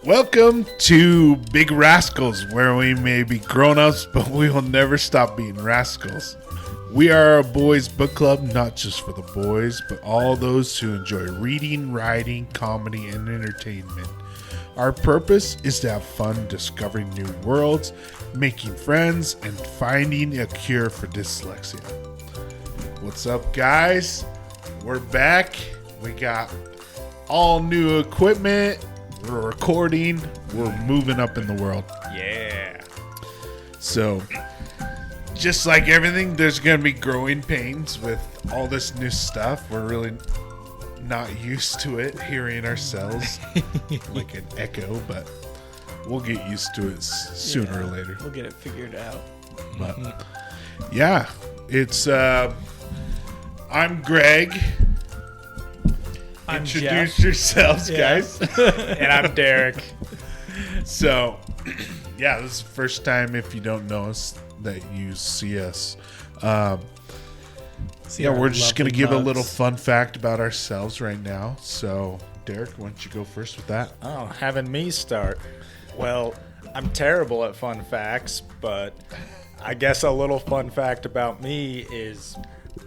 Welcome to Big Rascals, where we may be grown-ups, but we will never stop being rascals. We are a boys' book club, not just for the boys, but all those who enjoy reading, writing, comedy, and entertainment. Our purpose is to have fun discovering new worlds, making friends, and finding a cure for dyslexia. What's up, guys? We're back. We got all new equipment. We're recording. We're moving up in the world. Yeah. So, just like everything, there's going to be growing pains with all this new stuff. We're really not used to it, hearing ourselves like an echo, but we'll get used to it sooner or later. We'll get it figured out. But, yeah, it's, I'm Greg. I'm Introduce Jeff. yourselves, guys. And I'm Derek. So, yeah, this is the first time, if you don't know us, that you see us. We're just going to give a little fun fact about ourselves right now. So, Derek, why don't you go first with that? Oh, having me start. Well, I'm terrible at fun facts, but I guess a little fun fact about me is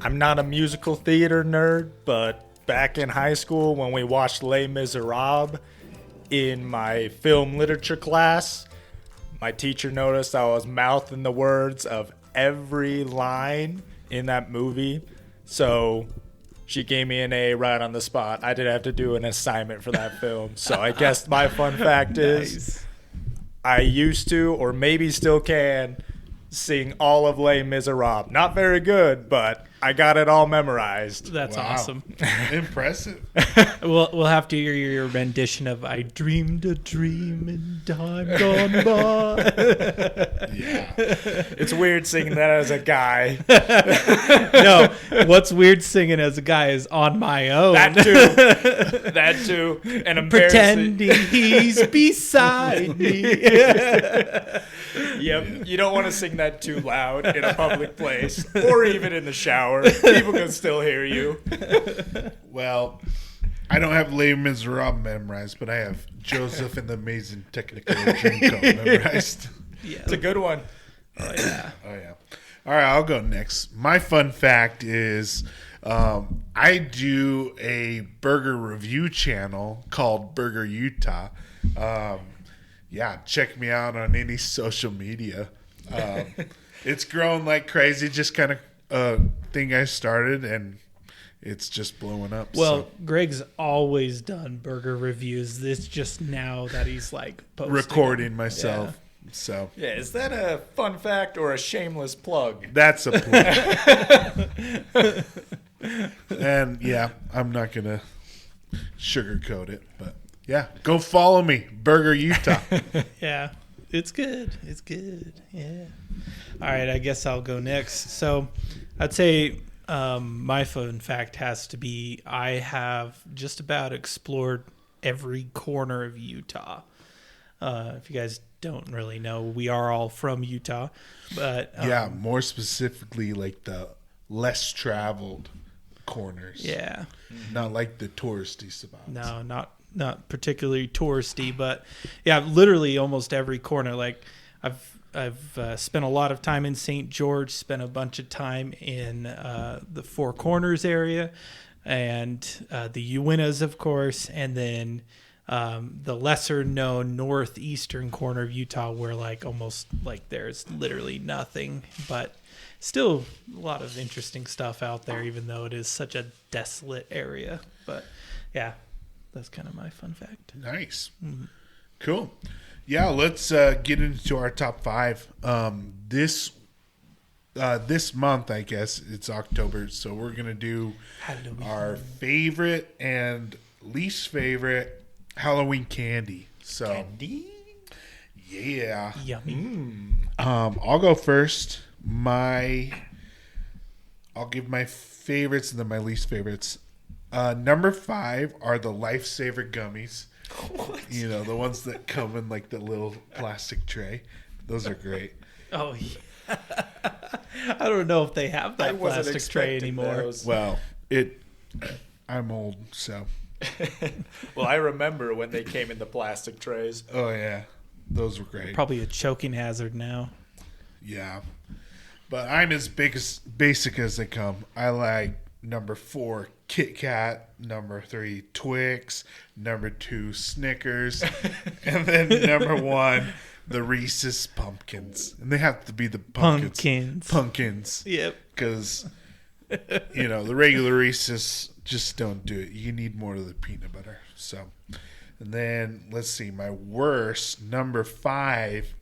I'm not a musical theater nerd, but back in high school when we watched Les Miserables in my film literature class, my teacher noticed I was mouthing the words of every line in that movie. So she gave me an A right on the spot. I didn't have to do an assignment for that film. So I guess my fun fact is I used to, or maybe still can, sing all of Les Miserables. Not very good, but I got it all memorized. That's awesome. Impressive. We'll have to hear your rendition of "I dreamed a dream in time gone by." Yeah. It's weird singing that as a guy. No, what's weird singing as a guy is "On My Own." That too. That too. And embarrassing. Pretending he's beside me. Yep. You don't want to sing that too loud in a public place or even in the shower. People can still hear you. Well, I don't have Les Miserables memorized, but I have Joseph and the Amazing Technicolor Dreamcoat memorized. Yeah. It's a good one. Oh yeah. Oh, yeah. All right, I'll go next. My fun fact is I do a burger review channel called Burger Utah. Yeah, check me out on any social media. It's grown like crazy, just kind of a thing I started, and it's just blowing up. Well, Greg's always done burger reviews. It's just now that he's like posting recording myself. Yeah. So Yeah, is that a fun fact or a shameless plug? that's a plug. And yeah, I'm not gonna sugarcoat it, but yeah, go follow me, Burger Utah. Yeah, it's good. It's good. Yeah. All right, I guess I'll go next. So I'd say my fun fact has to be I have just about explored every corner of Utah. If you guys don't really know, we are all from Utah. But Yeah, more specifically like the less traveled corners. yeah. Not like the touristy spots. No, not particularly touristy, but yeah, literally almost every corner. Like I've spent a lot of time in St. George, spent a bunch of time in the Four Corners area, and the Uintas, of course, and then the lesser known northeastern corner of Utah, where like almost like there's literally nothing, but still a lot of interesting stuff out there, even though it is such a desolate area. But yeah, that's kind of my fun fact. Nice. Mm-hmm. Cool. Yeah, let's get into our top 5. This month, I guess, it's October, so we're going to do our favorite and least favorite Halloween candy. So, Candy? Yeah. Yummy. I'll go first. I'll give my favorites and then my least favorites. Number 5 are the Lifesaver gummies. What? You know, the ones that come in like the little plastic tray. Those are great. Oh, yeah. I don't know if they have that I wasn't plastic tray expecting anymore. those. Well, I'm old, so Well, I remember when they came in the plastic trays. Oh yeah, those were great. Probably a choking hazard now. Yeah, but I'm as basic as they come. I like number 4 Kit Kat, number 3 Twix, number 2 Snickers, and then number 1 the Reese's Pumpkins, and they have to be the pumpkins. Yep. Because the regular Reese's just don't do it. You need more of the peanut butter. So, and then let's see, my worst number 5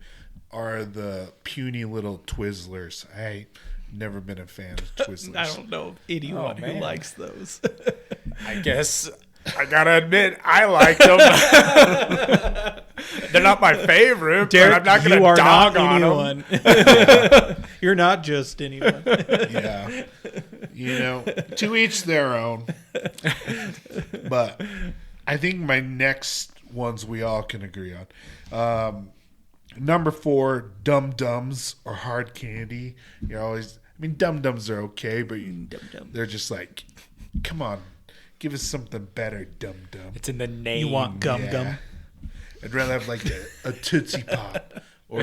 are the puny little Twizzlers. I never been a fan of Twizzlers. I don't know anyone who likes those. I guess I gotta admit I like them. They're not my favorite, Derek, but I'm not gonna you are dog not on anyone. them. You're not just anyone. Yeah. To each their own. But I think my next ones we all can agree on. Number 4, Dum Dums or hard candy. Dum Dums are okay, but they're just like, come on, give us something better, Dum Dum. It's in the name. You want gum gum? I'd rather have like a Tootsie Pop or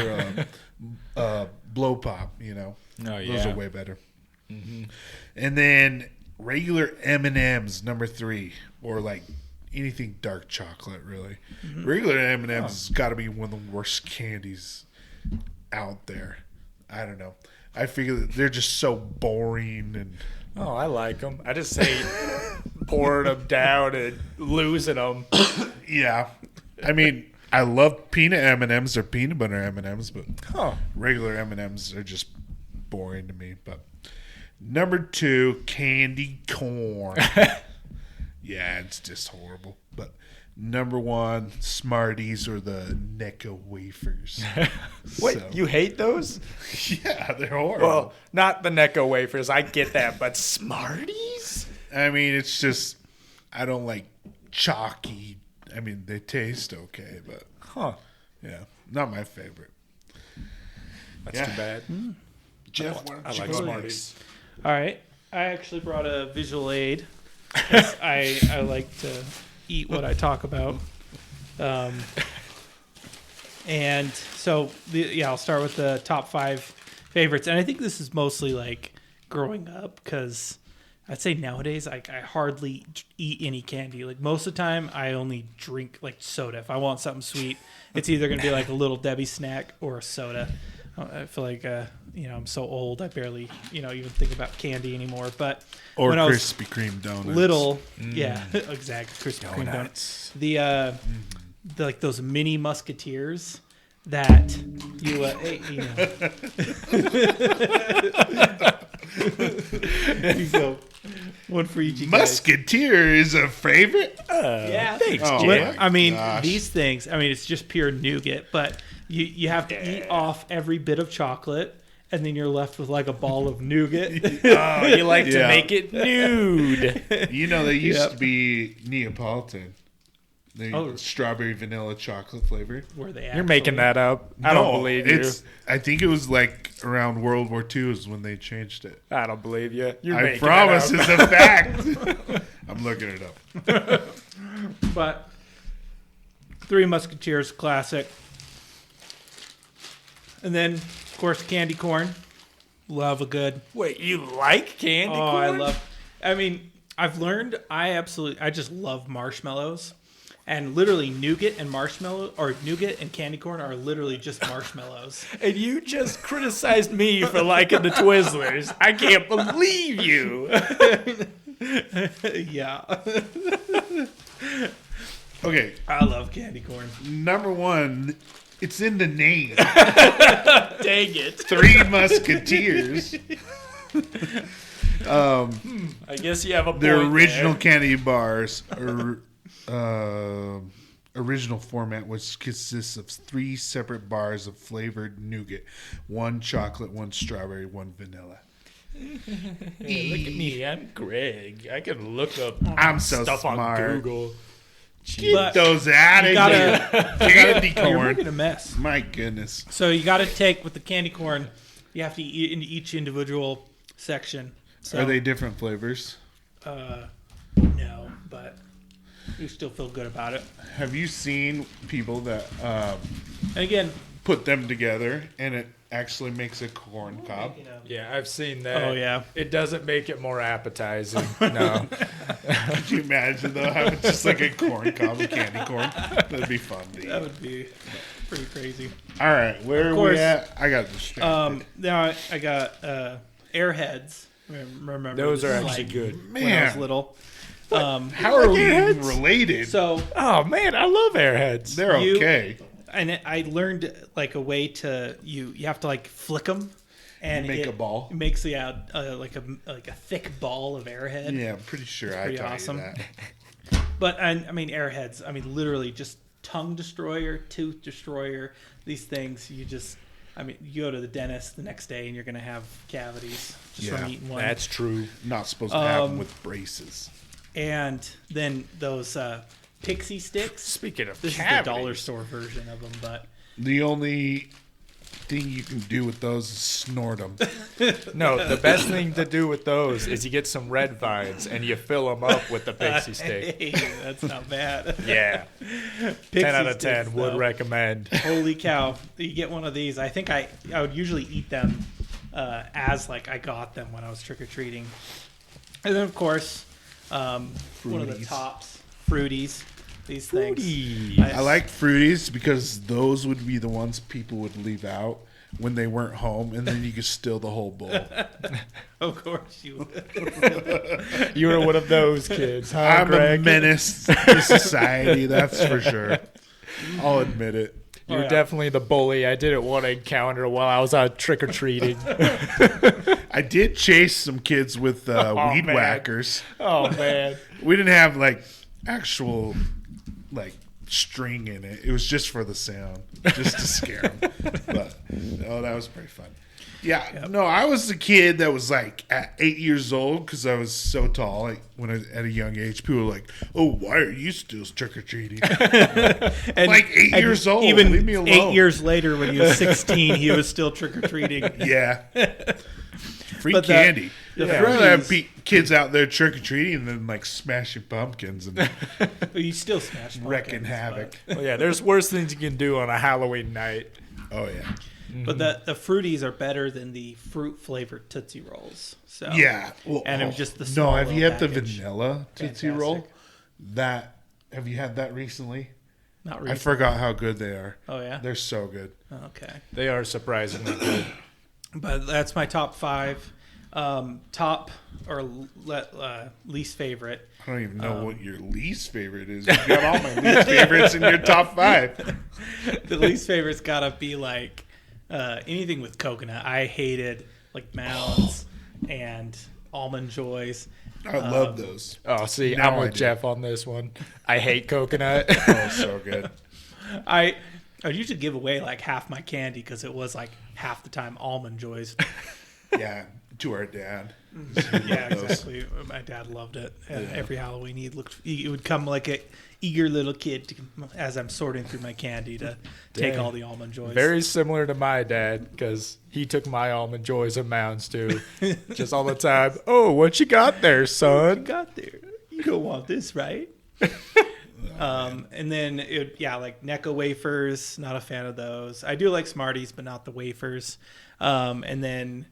a Blow Pop. Oh, yeah. Those are way better. Mm-hmm. And then regular M&Ms, number 3, or like anything dark chocolate, really. Mm-hmm. Regular M&Ms has got to be one of the worst candies out there. I don't know. I figure that they're just so boring and. Oh, I like them. I just hate pouring them down and losing them. Yeah. I love peanut M&Ms or peanut butter M&Ms, but regular M&Ms are just boring to me. But number 2, candy corn. Yeah, it's just horrible. But number 1, Smarties or the Necco wafers. Wait, you hate those? Yeah, they're horrible. Well, not the Necco wafers. I get that, but Smarties? It's just I don't like chalky. They taste okay, but yeah, not my favorite. That's too bad. Jeff, I like Smarties. All right. I actually brought a visual aid. I like to eat what I talk about. And so, I'll start with the top 5 favorites. And I think this is mostly like growing up because I'd say nowadays I hardly eat any candy. Like most of the time I only drink like soda. If I want something sweet, it's either going to be like a Little Debbie snack or a soda. I feel like, I'm so old. I barely, even think about candy anymore. But or when Krispy Kreme donuts. Little, yeah, exactly. Krispy Kreme donuts. The like those mini Musketeers that you, There you go. One for each. Musketeer is a favorite. Yeah, thanks, Jim. These things. It's just pure nougat, but. You have to eat off every bit of chocolate, and then you're left with like a ball of nougat. You like to make it nude. They used to be Neapolitan. Strawberry vanilla chocolate flavored. Were they? You're making that up. I don't believe you. I think it was like around World War II is when they changed it. I don't believe you. I promise it's a fact. I'm looking it up. But Three Musketeers classic. And then, of course, candy corn. Love a good. Wait, you like candy corn? I've learned I just love marshmallows. And literally nougat and candy corn are literally just marshmallows. And you just criticized me for liking the Twizzlers. I can't believe you. Yeah. Okay. I love candy corn. Number 1, it's in the name. Dang it. Three Musketeers. I guess you have a point. The original candy bars original format, which consists of 3 separate bars of flavored nougat. 1 chocolate, 1 strawberry, 1 vanilla. Hey, look at me. I'm Greg. I can look up I'm so stuff smart. on Google. Get those out of here. Candy corn. You're making a mess. My goodness. So you got to take with the candy corn. You have to eat in each individual section. So, Are they different flavors? No, but you still feel good about it. Have you seen people that And again, put them together and it actually makes a corn cob? Yeah, I've seen that. Oh, yeah. It doesn't make it more appetizing. No. Could you imagine though having just like a corn cob of candy corn? That'd be fun to eat. That would be pretty crazy. All right, where are course. we at? I got distracted. Now I got Airheads. Remember Those are like, actually good. when I was Man. little. How are we even related? So Oh, man, I love Airheads. They're you- okay. and I learned like a way to you have to like flick them and Make it a ball? makes like a thick ball of Airhead. Yeah, I'm pretty sure I pretty taught awesome. you that. But I mean Airheads. I mean literally just tongue destroyer, tooth destroyer. These things you just. I mean, you go to the dentist the next day and you're gonna have cavities just from eating one. That's true. Not supposed to have them with braces. And then those pixie sticks. Speaking of This is the dollar store version of them, but The only thing you can do with those is snort them. No, the best thing to do with those is you get some red vines and you fill them up with the pixie stick. hey, that's not bad. Yeah. Pixie 10 out of 10 sticks, would though. recommend. Holy cow! You get one of these. I think I would usually eat them as like I got them when I was trick or treating, and then of course one of the Fruities. tops, fruities. These things. Fruity. I like fruities because those would be the ones people would leave out when they weren't home, and then you could steal the whole bowl. Of course you would. You were one of those kids, huh, I'm Greg? a menace to society, that's for sure. I'll admit it. You were yeah. definitely the bully I didn't want to encounter while I was out trick-or-treating. I did chase some kids with weed man. whackers. Oh, man. We didn't have like actual like string in it. It was just for the sound, just to scare them. But that was pretty fun. Yeah, no, I was a kid that was like at 8 years old because I was so tall. Like when I was at a young age, people were like, "Oh, why are you still trick or treating?" And, Like 8 and years old. Even Leave me alone. 8 years later, when he was 16, he was still trick or treating. Yeah. Free But the- candy. the I'd rather have fruities- kids out there trick or treating than like smashing pumpkins and You still smash wrecking pumpkins, havoc. Well, yeah, there's worse things you can do on a Halloween night. Oh yeah. But the fruities are better than the fruit flavored Tootsie Rolls. So Yeah. Well, and I'm just the no. small Have you little had the package. vanilla Tootsie Fantastic. Roll? That have you had that recently? Not I really. forgot how good they are. Oh yeah. They're so good. Okay. They are surprisingly good. But that's my top 5. Top or least favorite. I don't even know what your least favorite is. You've got all my least favorites in your top 5. The least favorite's gotta be like anything with coconut. I hated like Mounds and Almond Joys. I love those. Oh, see, Now I'm I with do. Jeff on this one. I hate coconut. Oh, so good. I would usually give away like half my candy because it was like half the time Almond Joys. Yeah, to our dad. Yeah, exactly. My dad loved it. Every Halloween, he would come like a eager little kid as I'm sorting through my candy to take Dang. all the Almond Joys. Very similar to my dad because he took my Almond Joys and Mounds too. Just all the time. Oh, what you got there, you son? got there. You don't want this, right? And then like Necco wafers. Not a fan of those. I do like Smarties, but not the wafers. And then,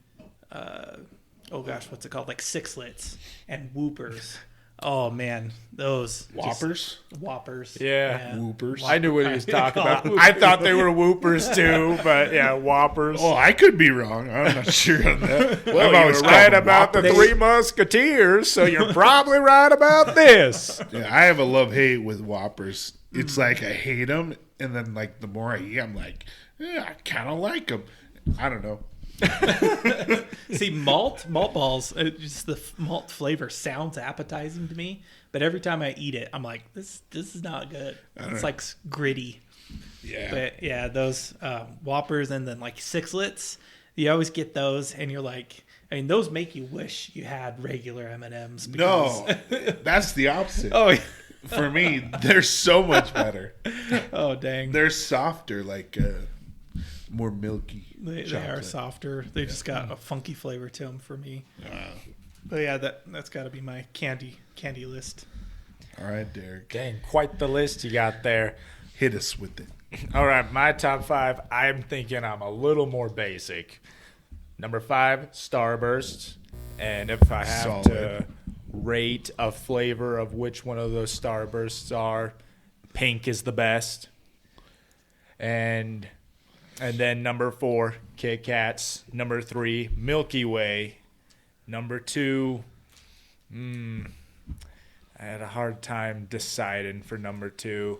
oh gosh, what's it called? Like Sixlets and Whoopers. Oh man, those Whoppers? Whoppers. Yeah. Whoopers? I knew what he was talking about. Whoopers. I thought they were Whoopers too, but yeah, Whoppers. Oh, I could be wrong. I'm not sure on that. Well, I've you always were called right them about the Whoppers. Three Musketeers, so you're probably right about this. Yeah, I have a love-hate with Whoppers. It's like I hate them, and then like the more I eat, I'm like, yeah, I kind of like them. I don't know. See, malt balls, just the malt flavor sounds appetizing to me, but every time I eat it, I'm like, this is not good. It's like gritty. Yeah. But yeah, those Whoppers and then like Sixlets, you always get those, and you're like, I mean, those make you wish you had regular M&Ms. No, that's the opposite. Oh, yeah. For me, they're so much better. Oh, dang. They're softer, like more milky. They are chocolate. softer. They just got a funky flavor to them for me. But yeah, that's got to be my candy list. All right, Derek. Dang, quite the list you got there. Hit us with it. All right, my top 5. I'm thinking I'm a little more basic. Number 5, Starburst. And if I have Solid. to rate a flavor of which one of those Starbursts are, pink is the best. And then number 4, Kit Kats. Number 3, Milky Way. Number 2, I had a hard time deciding for number 2,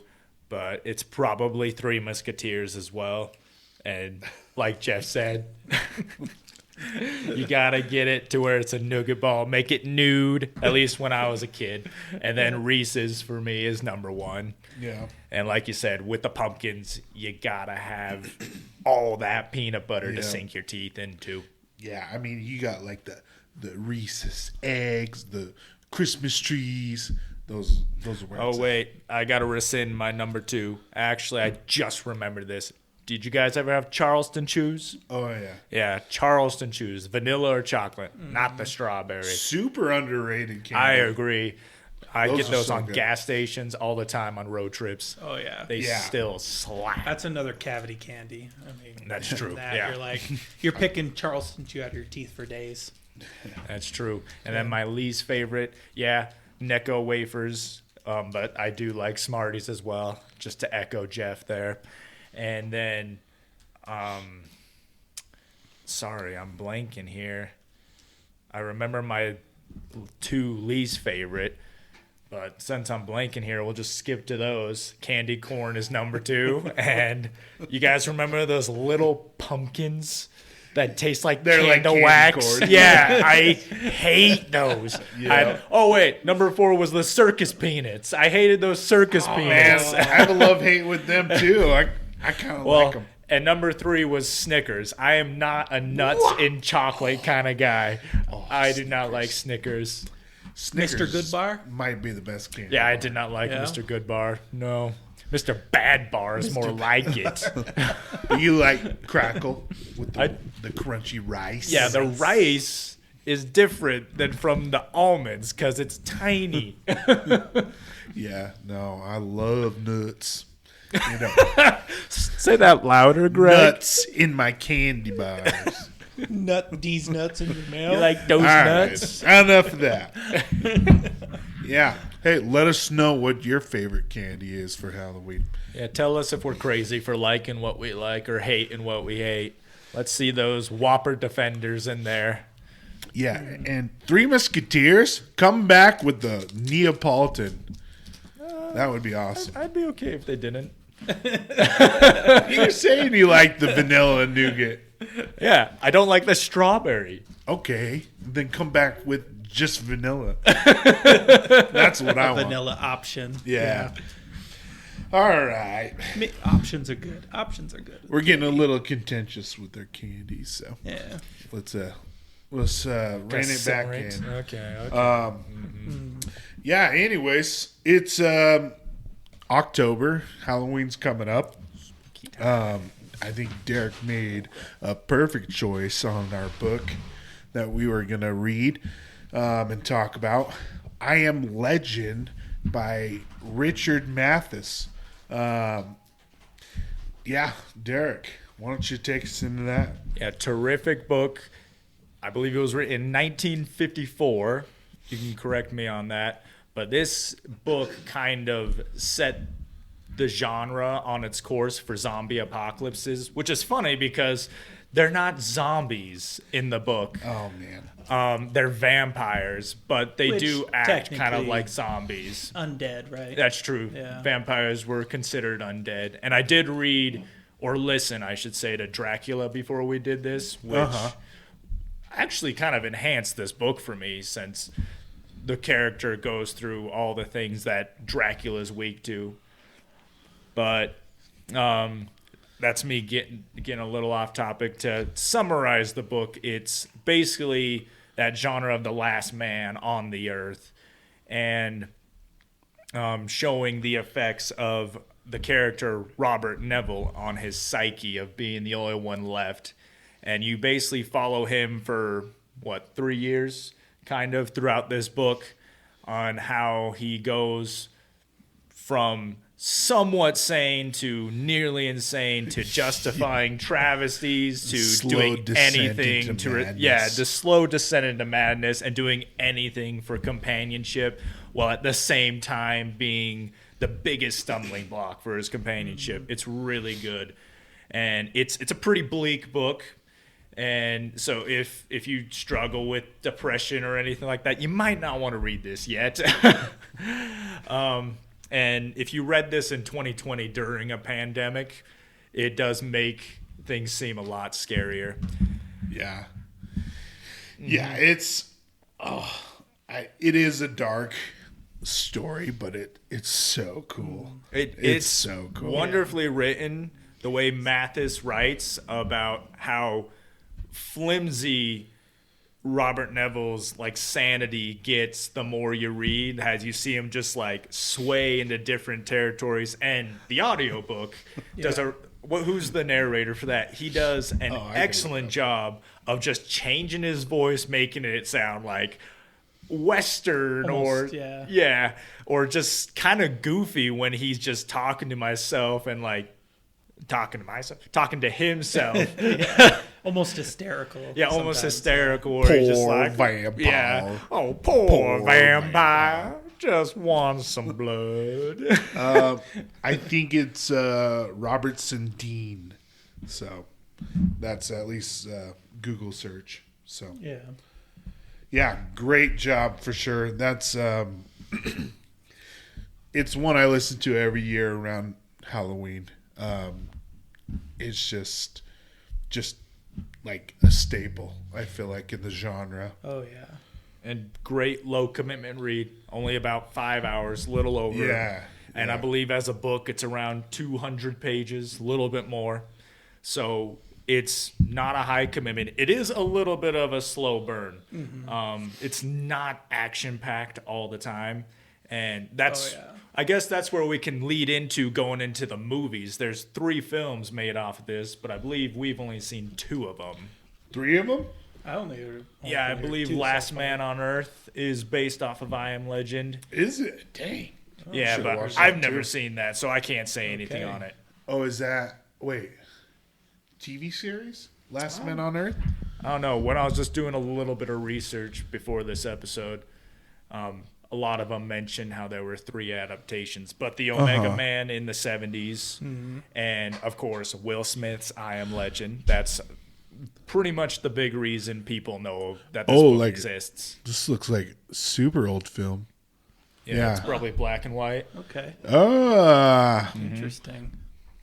but it's probably Three Musketeers as well. And like Jeff said, you got to get it to where it's a nougat ball. Make it nude, at least when I was a kid. And then Reese's for me is number 1. Yeah. And like you said, with the pumpkins, you got to have all that peanut butter to sink your teeth into. Yeah, I mean, you got like the Reese's eggs, the Christmas trees. Those are where Oh, it's wait. I got to rescind my number 2. Actually, I just remembered this. Did you guys ever have Charleston Chews? at. Oh, yeah. Yeah, Charleston Chews. Vanilla or chocolate, not the strawberry. Super underrated candy. I agree. I Those get are those so on good. gas stations all the time on road trips. Oh yeah, They Yeah. still slap. that's another cavity candy. I mean, That's true. That, Yeah. You're like you're picking Charleston Chew out of your teeth for days. That's true. And then my least favorite, Necco wafers. But I do like Smarties as well, just to echo Jeff there. And then, sorry, I'm blanking here. I remember my 2 least favorite, but since I'm blanking here, we'll just skip to those. Candy corn is number 2. And you guys remember those little pumpkins that taste like They're like candle candy wax? corn. Yeah, I hate those. Yeah. Oh, wait, number 4 was the circus peanuts. I hated those circus Oh, man, peanuts. I have a love-hate with them, too. I kind of like them. And number 3 was Snickers. I am not a nuts in chocolate kind of guy. I do not like Snickers. Snickers Mr. Goodbar? might be the best candy. Yeah, I did not like Yeah. Mr. Goodbar. No. Mr. Bad Bar is more like it. You like Crackle with the crunchy rice? Yeah, the rice is different than from the almonds because it's tiny. Yeah, no, I love nuts. You know, Say that louder, Greg. nuts in my candy bars. These nuts in your mouth. You like those All right, nuts? enough of that. Yeah. Hey, let us know what your favorite candy is for Halloween. Yeah, tell us if we're crazy for liking what we like or hating what we hate. Let's see those Whopper defenders in there. Yeah, and Three Musketeers, come back with the Neapolitan. That would be awesome. I'd be okay if they didn't. You're saying you like the vanilla nougat. Yeah, I don't like the strawberry. Okay, then come back with just vanilla. That's what I want. vanilla option. Yeah. All right. Options are good. Options are good. We're getting a little contentious with their candies, so Yeah. let's rein it back in. Okay. Yeah, anyways, it's October. Halloween's coming up. I think Derek made a perfect choice on our book that we were going to read and talk about. I Am Legend by Richard Matheson. Yeah, Derek, why don't you take us into that? Yeah, terrific book. I believe it was written in 1954. You can correct me on that. But this book kind of set the genre on its course for zombie apocalypses, which is funny because they're not zombies in the book. Oh, man. They're vampires, but they Which do act kind of technically- like zombies. Undead, right? That's true. Yeah. Vampires were considered undead. And I did read, or listen, I should say, to Dracula before we did this, which actually kind of enhanced this book for me since the character goes through all the things that Dracula's weak to. But that's me getting a little off topic. To summarize the book, it's basically that genre of the last man on the earth and showing the effects of the character Robert Neville on his psyche of being the only one left. And you basically follow him for, 3 years, kind of, throughout this book, on how he goes from somewhat sane to nearly insane to justifying travesties to Slow doing descent anything into to madness. the slow descent into madness and doing anything for companionship, while at the same time being the biggest stumbling block for his companionship. It's really good, and it's a pretty bleak book. And so if you struggle with depression or anything like that, you might not want to read this yet. And if you read this in 2020 during a pandemic, it does make things seem a lot scarier. Yeah. Yeah, it is a dark story, but it's so cool. It's so cool. Wonderfully written, the way Mathis writes about how flimsy Robert Neville's like sanity gets the more you read, as you see him just like sway into different territories. And the audiobook does who's the narrator for that? He does an excellent job of just changing his voice, making it sound like Western Almost, or just kind of goofy when he's just talking to myself and like talking to himself. Almost hysterical. Yeah, almost sometimes. hysterical. Or he's just like, vampire. Yeah. Oh, poor vampire. Just wants some blood. I think it's Robertson Dean. So that's at least Google search. So yeah, great job for sure. That's it's one I listen to every year around Halloween. It's just like a staple, I feel like, in the genre. Oh yeah. And great low commitment read, only about 5 hours, little over. Yeah. And I believe as a book, it's around 200 pages, a little bit more. So it's not a high commitment. It is a little bit of a slow burn. Mm-hmm. It's not action packed all the time. And that's, I guess that's where we can lead into going into the movies. There's 3 films made off of this, but I believe we've only seen 2 of them. 3 of them? I believe Last Man on Earth is based off of I Am Legend. Is it? Dang. Yeah, but I've never seen that, so I can't say anything on it. Oh, is that... Wait. TV series? Last Man on Earth? I don't know. When I was just doing a little bit of research before this episode, a lot of them mentioned how there were 3 adaptations, but the Omega Man in the 70s, and of course Will Smith's I Am Legend. That's pretty much the big reason people know that this book exists. This looks like super old film. Yeah, it's probably black and white. Okay. Interesting.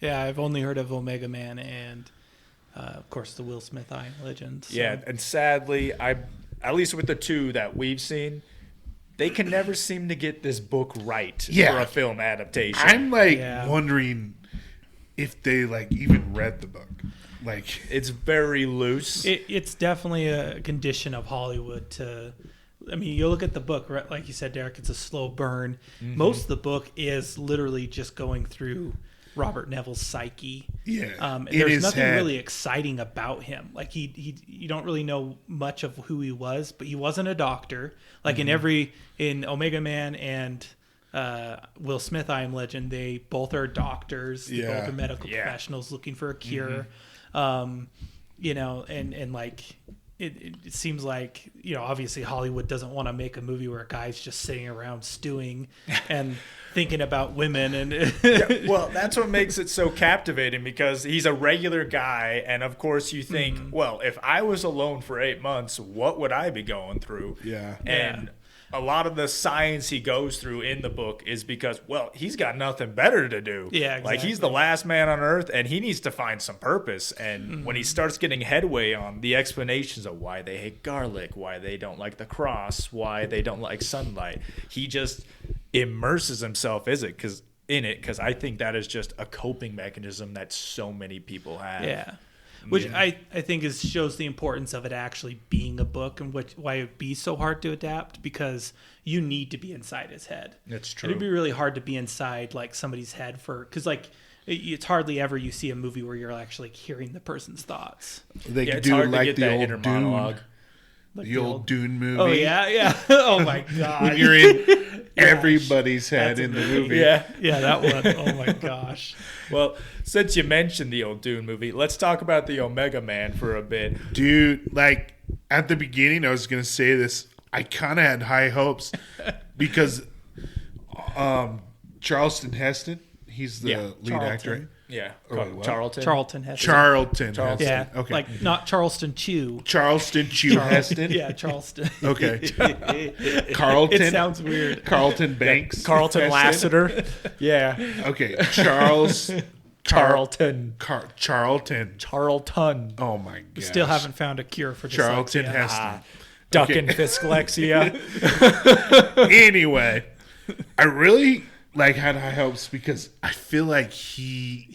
Yeah, I've only heard of Omega Man and, of course, the Will Smith I Am Legend. So. Yeah, and sadly, at least with the 2 that we've seen, they can never seem to get this book right for a film adaptation. I'm wondering if they even read the book. It's very loose. It's definitely a condition of Hollywood to. I mean, you look at the book, right? Like you said, Derek. It's a slow burn. Mm-hmm. Most of the book is literally just going through Robert Neville's psyche. Yeah, there's nothing really exciting about him. Like you don't really know much of who he was, but he wasn't a doctor. Like in Omega Man and Will Smith I Am Legend, they both are doctors. They both are medical professionals looking for a cure. And it seems like, obviously Hollywood doesn't want to make a movie where a guy's just sitting around stewing and thinking about women. And well, that's what makes it so captivating, because he's a regular guy. And of course you think, well, if I was alone for 8 months, what would I be going through? Yeah. And a lot of the science he goes through in the book is because, well, he's got nothing better to do. Yeah, exactly. Like, he's the last man on Earth, and he needs to find some purpose. And when he starts getting headway on the explanations of why they hate garlic, why they don't like the cross, why they don't like sunlight, he just immerses himself in it, because I think that is just a coping mechanism that so many people have. Yeah. Which I think shows the importance of it actually being a book, and why it'd be so hard to adapt, because you need to be inside his head. That's true. It'd be really hard to be inside somebody's head because it's hardly ever you see a movie where you're actually hearing the person's thoughts. They could it's do hard to like get the that old inner Dune. monologue. Like the old Dune movie. Oh yeah. Oh my god. When you're in everybody's head in the movie. Yeah. that one. Oh my gosh. Well, since you mentioned the old Dune movie, let's talk about the Omega Man for a bit. Dude, like at the beginning, I was gonna say this. I kind of had high hopes because Charleston Heston, he's the lead actor. Right? Yeah. Oh, wait, what? Charlton Heston. Charlton. Yeah. Okay. Like not Charleston Chew. Charleston Chew Heston. Yeah, Charleston. Okay. Carlton. It sounds weird. Carlton Banks. Carlton Heston. Lassiter. Yeah. Okay. Charlton. Charlton. Oh my god. Still haven't found a cure for Charlton dyslexia. Heston. Duck and Fisklexia. Anyway, I really had high hopes because I feel like he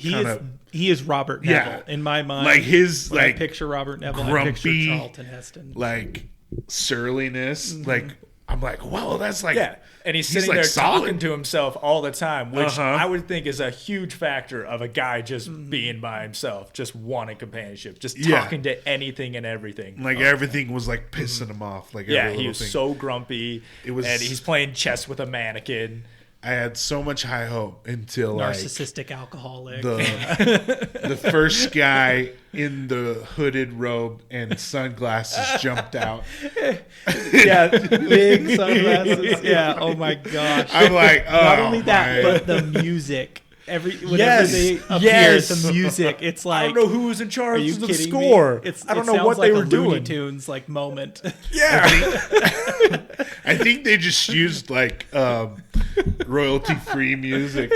is Robert Neville in my mind. Like his when I picture Robert Neville, I picture grumpy, Charlton Heston. like surliness. Like I'm like, whoa, that's like And he's sitting there talking to himself all the time, which I would think is a huge factor of a guy just being by himself, just wanting companionship, just talking to anything and everything. Like everything was like pissing him off. Like he was so grumpy. And he's playing chess with a mannequin. I had so much high hope until narcissistic alcoholic. The first guy in the hooded robe and sunglasses jumped out. Yeah, big sunglasses. Yeah, oh my gosh. I'm like, oh, not only that, but the music. Whenever they appear, the music. It's like I don't know who was in charge of the kidding score. Me? I don't know what they were doing. Looney Tunes like moment. Yeah, I think they just used like royalty-free music.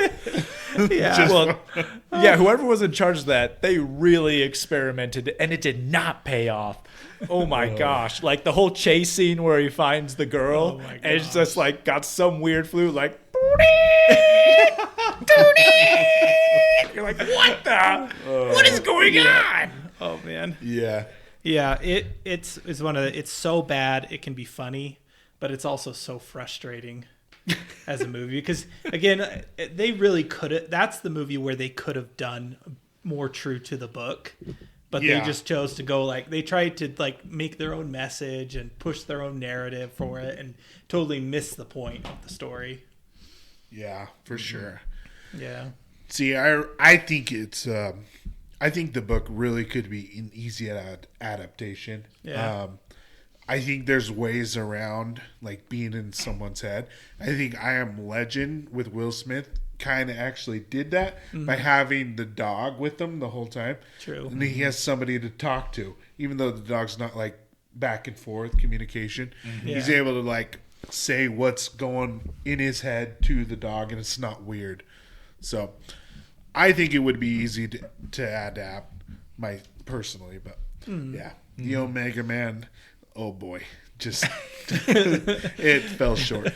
Yeah, whoever was in charge of that, they really experimented, and it did not pay off. Oh my gosh! Like the whole chase scene where he finds the girl, and it's just like got some weird flute, like. You're like, what the? What is going on? Oh man. Yeah. Yeah. It's one of the, it's so bad it can be funny, but it's also so frustrating as a movie because again they really could have. That's the movie where they could have done more true to the book. But they just chose to go they tried to make their own message and push their own narrative for it and totally miss the point of the story. Yeah, for sure. Yeah. See, I think it's I think the book really could be an easy adaptation. Yeah. I think there's ways around being in someone's head. I think I Am Legend with Will Smith kind of actually did that by having the dog with him the whole time. True. And he has somebody to talk to, even though the dog's not back and forth communication. He's able to say what's going in his head to the dog, and it's not weird. So I think it would be easy to adapt personally, but the Omega Man, oh boy, just it fell short.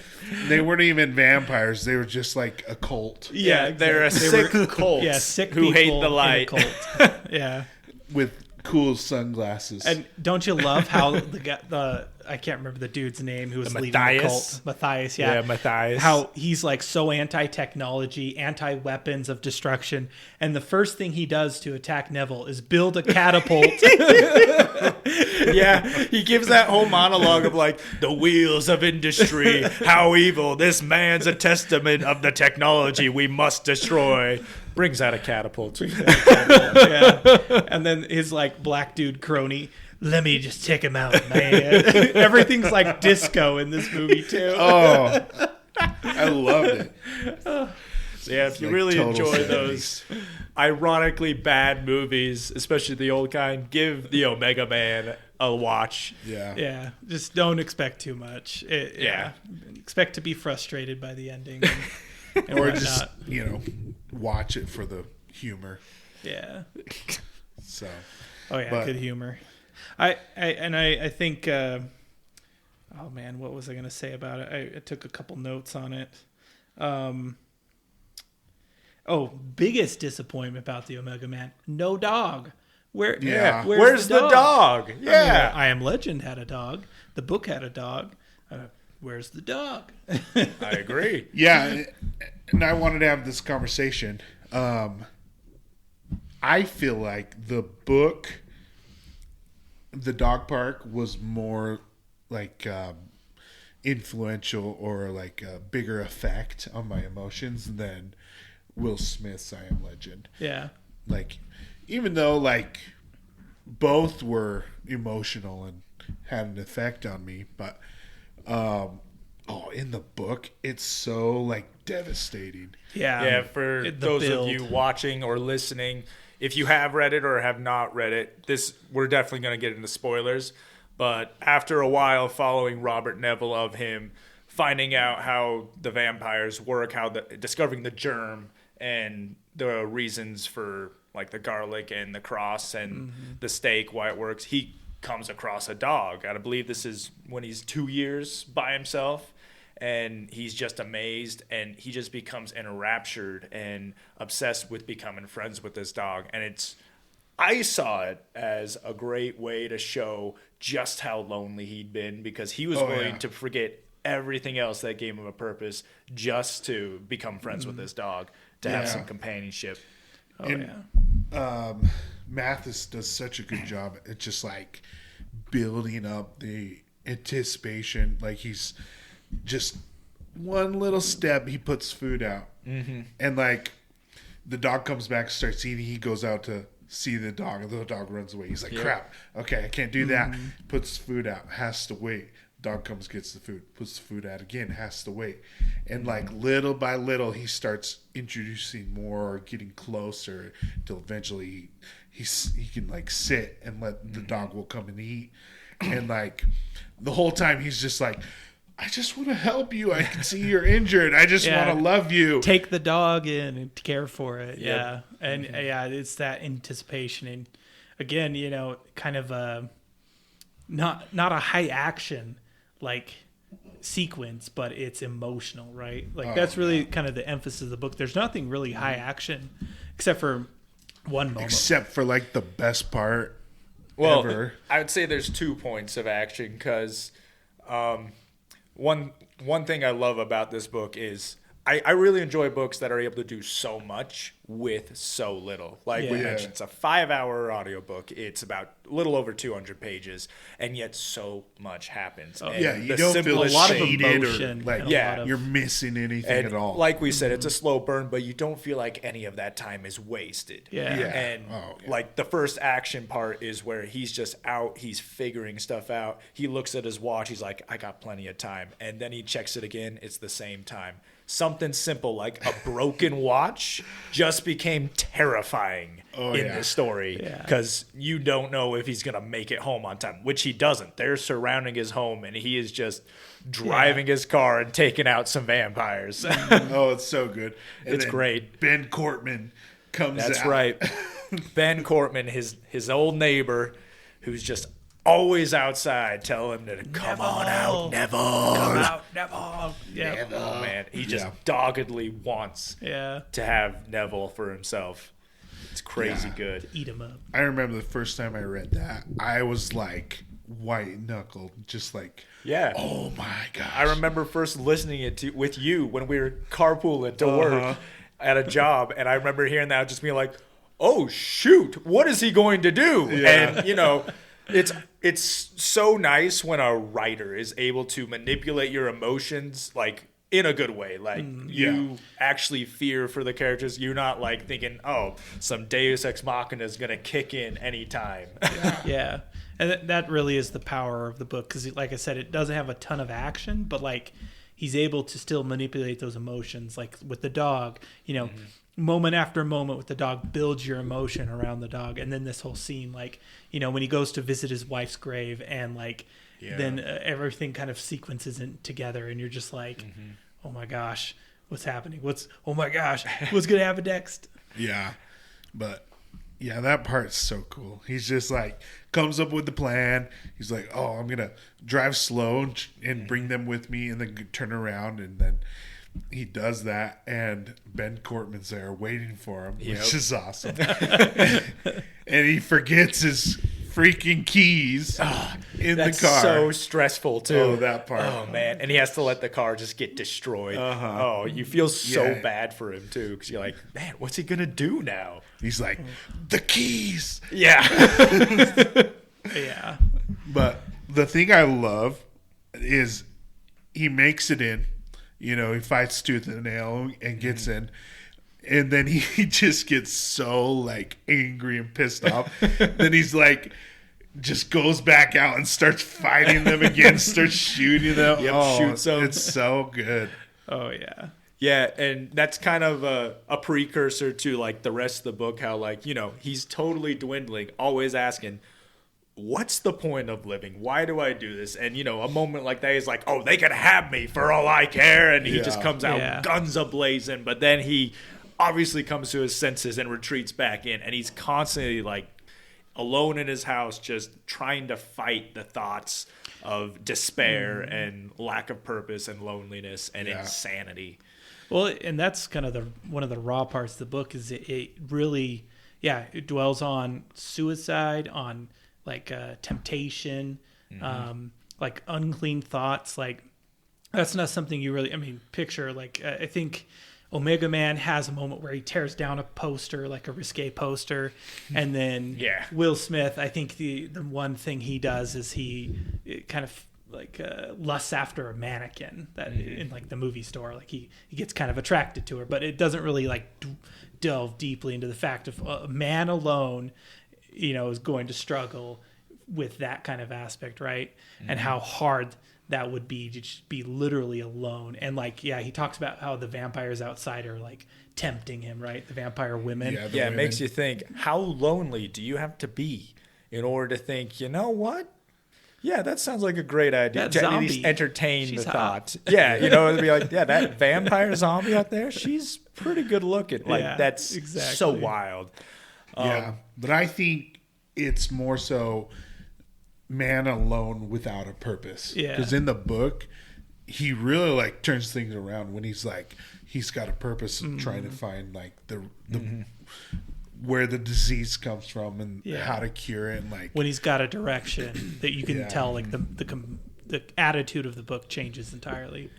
They weren't even vampires, they were just like a cult. Yeah, they're a sick cult. Yeah, sick who hate people the light. In a cult. Yeah. With cool sunglasses. And don't you love how the I can't remember the dude's name who was leading the cult. Matthias, yeah. Yeah, Matthias. How he's so anti-technology, anti-weapons of destruction, and the first thing he does to attack Neville is build a catapult. Yeah, he gives that whole monologue of the wheels of industry, how evil, this man's a testament of the technology we must destroy. Brings out a catapult. Yeah. And then his like black dude crony, let me just take him out, man. Everything's like disco in this movie too. Oh, I loved it. So yeah, if you really enjoy those ironically bad movies, especially the old kind, give the Omega Man a watch. Yeah. Yeah. Just don't expect too much. Yeah. Expect to be frustrated by the ending. And Or just, watch it for the humor. Yeah. So. Oh yeah, good humor. I think. Oh man, what was I gonna say about it? I took a couple notes on it. Biggest disappointment about the Omega Man: no dog. Where's the dog? Yeah, I Am Legend had a dog. The book had a dog. Where's the dog? I agree. Yeah, and I wanted to have this conversation. I feel like the book, The Dog Park, was more like influential or like a bigger effect on my emotions than Will Smith's I Am Legend. Yeah. Like, even though like both were emotional and had an effect on me, but in the book it's so like devastating. Yeah, for those of you watching or listening, if you have read it or have not read it, we're definitely going to get into spoilers. But after a while following Robert Neville, of him finding out how the vampires work, discovering the germ and the reasons for like the garlic and the cross and the steak, why it works, he comes across a dog. I believe this is when he's 2 years by himself. And he's just amazed, and he just becomes enraptured and obsessed with becoming friends with this dog. And I saw it as a great way to show just how lonely he'd been, because he was willing to forget everything else that gave him a purpose just to become friends with this dog, to have some companionship. Mathis does such a good job at just like building up the anticipation. Like, he's just one little step, he puts food out, and like the dog comes back, starts eating, he goes out to see the dog, and the dog runs away. He's like, crap, okay, I can't do that. Puts food out, has to wait. Dog comes, gets the food, puts the food out again, has to wait. And like little by little he starts introducing more, getting closer, till eventually he can like sit and let the dog will come and eat. And like the whole time he's just like, I just want to help you. I can see you're injured. I just want to love you. Take the dog in and care for it. Yeah. And it's that anticipation. And again, kind of not a high action like sequence, but it's emotional, right? Like that's really kind of the emphasis of the book. There's nothing really high action except for one moment. Except for like the best part ever. I would say there's 2 points of action, because one thing I love about this book is I really enjoy books that are able to do so much with so little. Like we mentioned, it's a 5-hour audiobook. It's about a little over 200 pages, and yet so much happens. You don't feel a lot of shaded emotion. Or like you're missing anything at all. Like we said, it's a slow burn, but you don't feel like any of that time is wasted. And like the first action part is where he's just out, he's figuring stuff out. He looks at his watch, he's like, I got plenty of time. And then he checks it again, it's the same time. Something simple like a broken watch just became terrifying in this story, because you don't know if he's going to make it home on time, which he doesn't. They're surrounding his home, and he is just driving his car and taking out some vampires. It's so good. And it's great. Ben Cortman comes out. That's right. Ben Cortman, his old neighbor, who's just always outside, tell him to come on out, Neville. Come out, Neville. Neville. Oh, man. He just doggedly wants to have Neville for himself. It's crazy good. Eat him up. I remember the first time I read that, I was like white knuckled, just like, oh my gosh. I remember first listening it with you when we were carpooling to work at a job, and I remember hearing that, just being like, oh shoot, what is he going to do? And it's so nice when a writer is able to manipulate your emotions like in a good way. Like you actually fear for the characters. You're not like thinking, oh, some Deus Ex Machina is going to kick in anytime. Yeah. And that really is the power of the book, because like I said, it doesn't have a ton of action, but like he's able to still manipulate those emotions. Like with the dog, moment after moment with the dog builds your emotion around the dog. And then this whole scene, like, when he goes to visit his wife's grave, and like then everything kind of sequences in together, and you're just like, oh my gosh, what's happening? What's going to happen next? Yeah. But yeah, that part's so cool. He's just like, comes up with the plan. He's like, oh, I'm going to drive slow and bring them with me, and then turn around, and then he does that, and Ben Cortman's there waiting for him, which is awesome. And he forgets his freaking keys in the car. So stressful too. Oh, that part. Oh man, and he has to let the car just get destroyed. Oh, you feel so bad for him too, because you're like, man, what's he gonna do now? He's like, the keys. Yeah. Yeah. But the thing I love is he makes it in. You know, he fights tooth and nail and gets in. And then he just gets so, like, angry and pissed off. Then he's like, just goes back out and starts fighting them again, starts shooting them. Shoots them. It's so good. Oh, yeah. Yeah, and that's kind of a precursor to, like, the rest of the book, how, like, you know, he's totally dwindling, always asking, what's the point of living? Why do I do this? And, you know, a moment like that is like, oh, they can have me for all I care. And he just comes out guns a-blazing. But then he obviously comes to his senses and retreats back in. And he's constantly, like, alone in his house just trying to fight the thoughts of despair and lack of purpose and loneliness and insanity. Well, and that's kind of one of the raw parts of the book is it really, it dwells on suicide, on like temptation, like unclean thoughts. Like that's not something you really, picture. Like I think Omega Man has a moment where he tears down a poster, like a risque poster, and then Will Smith, I think the one thing he does is he kind of like lusts after a mannequin that in like the movie store. Like he gets kind of attracted to her, but it doesn't really like delve deeply into the fact of a man alone, you know, is going to struggle with that kind of aspect, right? And how hard that would be to just be literally alone. And like, he talks about how the vampires outside are like tempting him, right? The vampire women. It makes you think, how lonely do you have to be in order to think, you know what? Yeah, that sounds like a great idea. That to at least entertain She's the hot. thought. Yeah, you know, it'd be like, that vampire zombie out there, she's pretty good looking. Like, that's so wild. But I think it's more so man alone without a purpose. Because in the book, he really like turns things around when he's like, he's got a purpose of trying to find like the where the disease comes from and how to cure it. And like when he's got a direction that you can tell, like the attitude of the book changes entirely.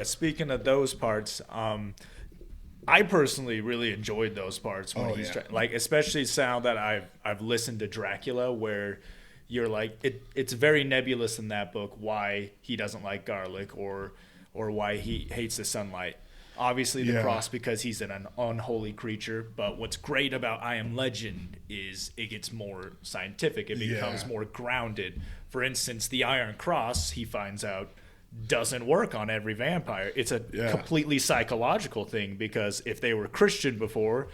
Speaking of those parts, I personally really enjoyed those parts when like, especially now that I've listened to Dracula, where you're like, it's very nebulous in that book why he doesn't like garlic or why he hates the sunlight. Obviously the cross, because he's an unholy creature. But what's great about I Am Legend is it gets more scientific. It becomes more grounded. For instance, the Iron Cross, he finds out, doesn't work on every vampire. It's a completely psychological thing, because if they were Christian before,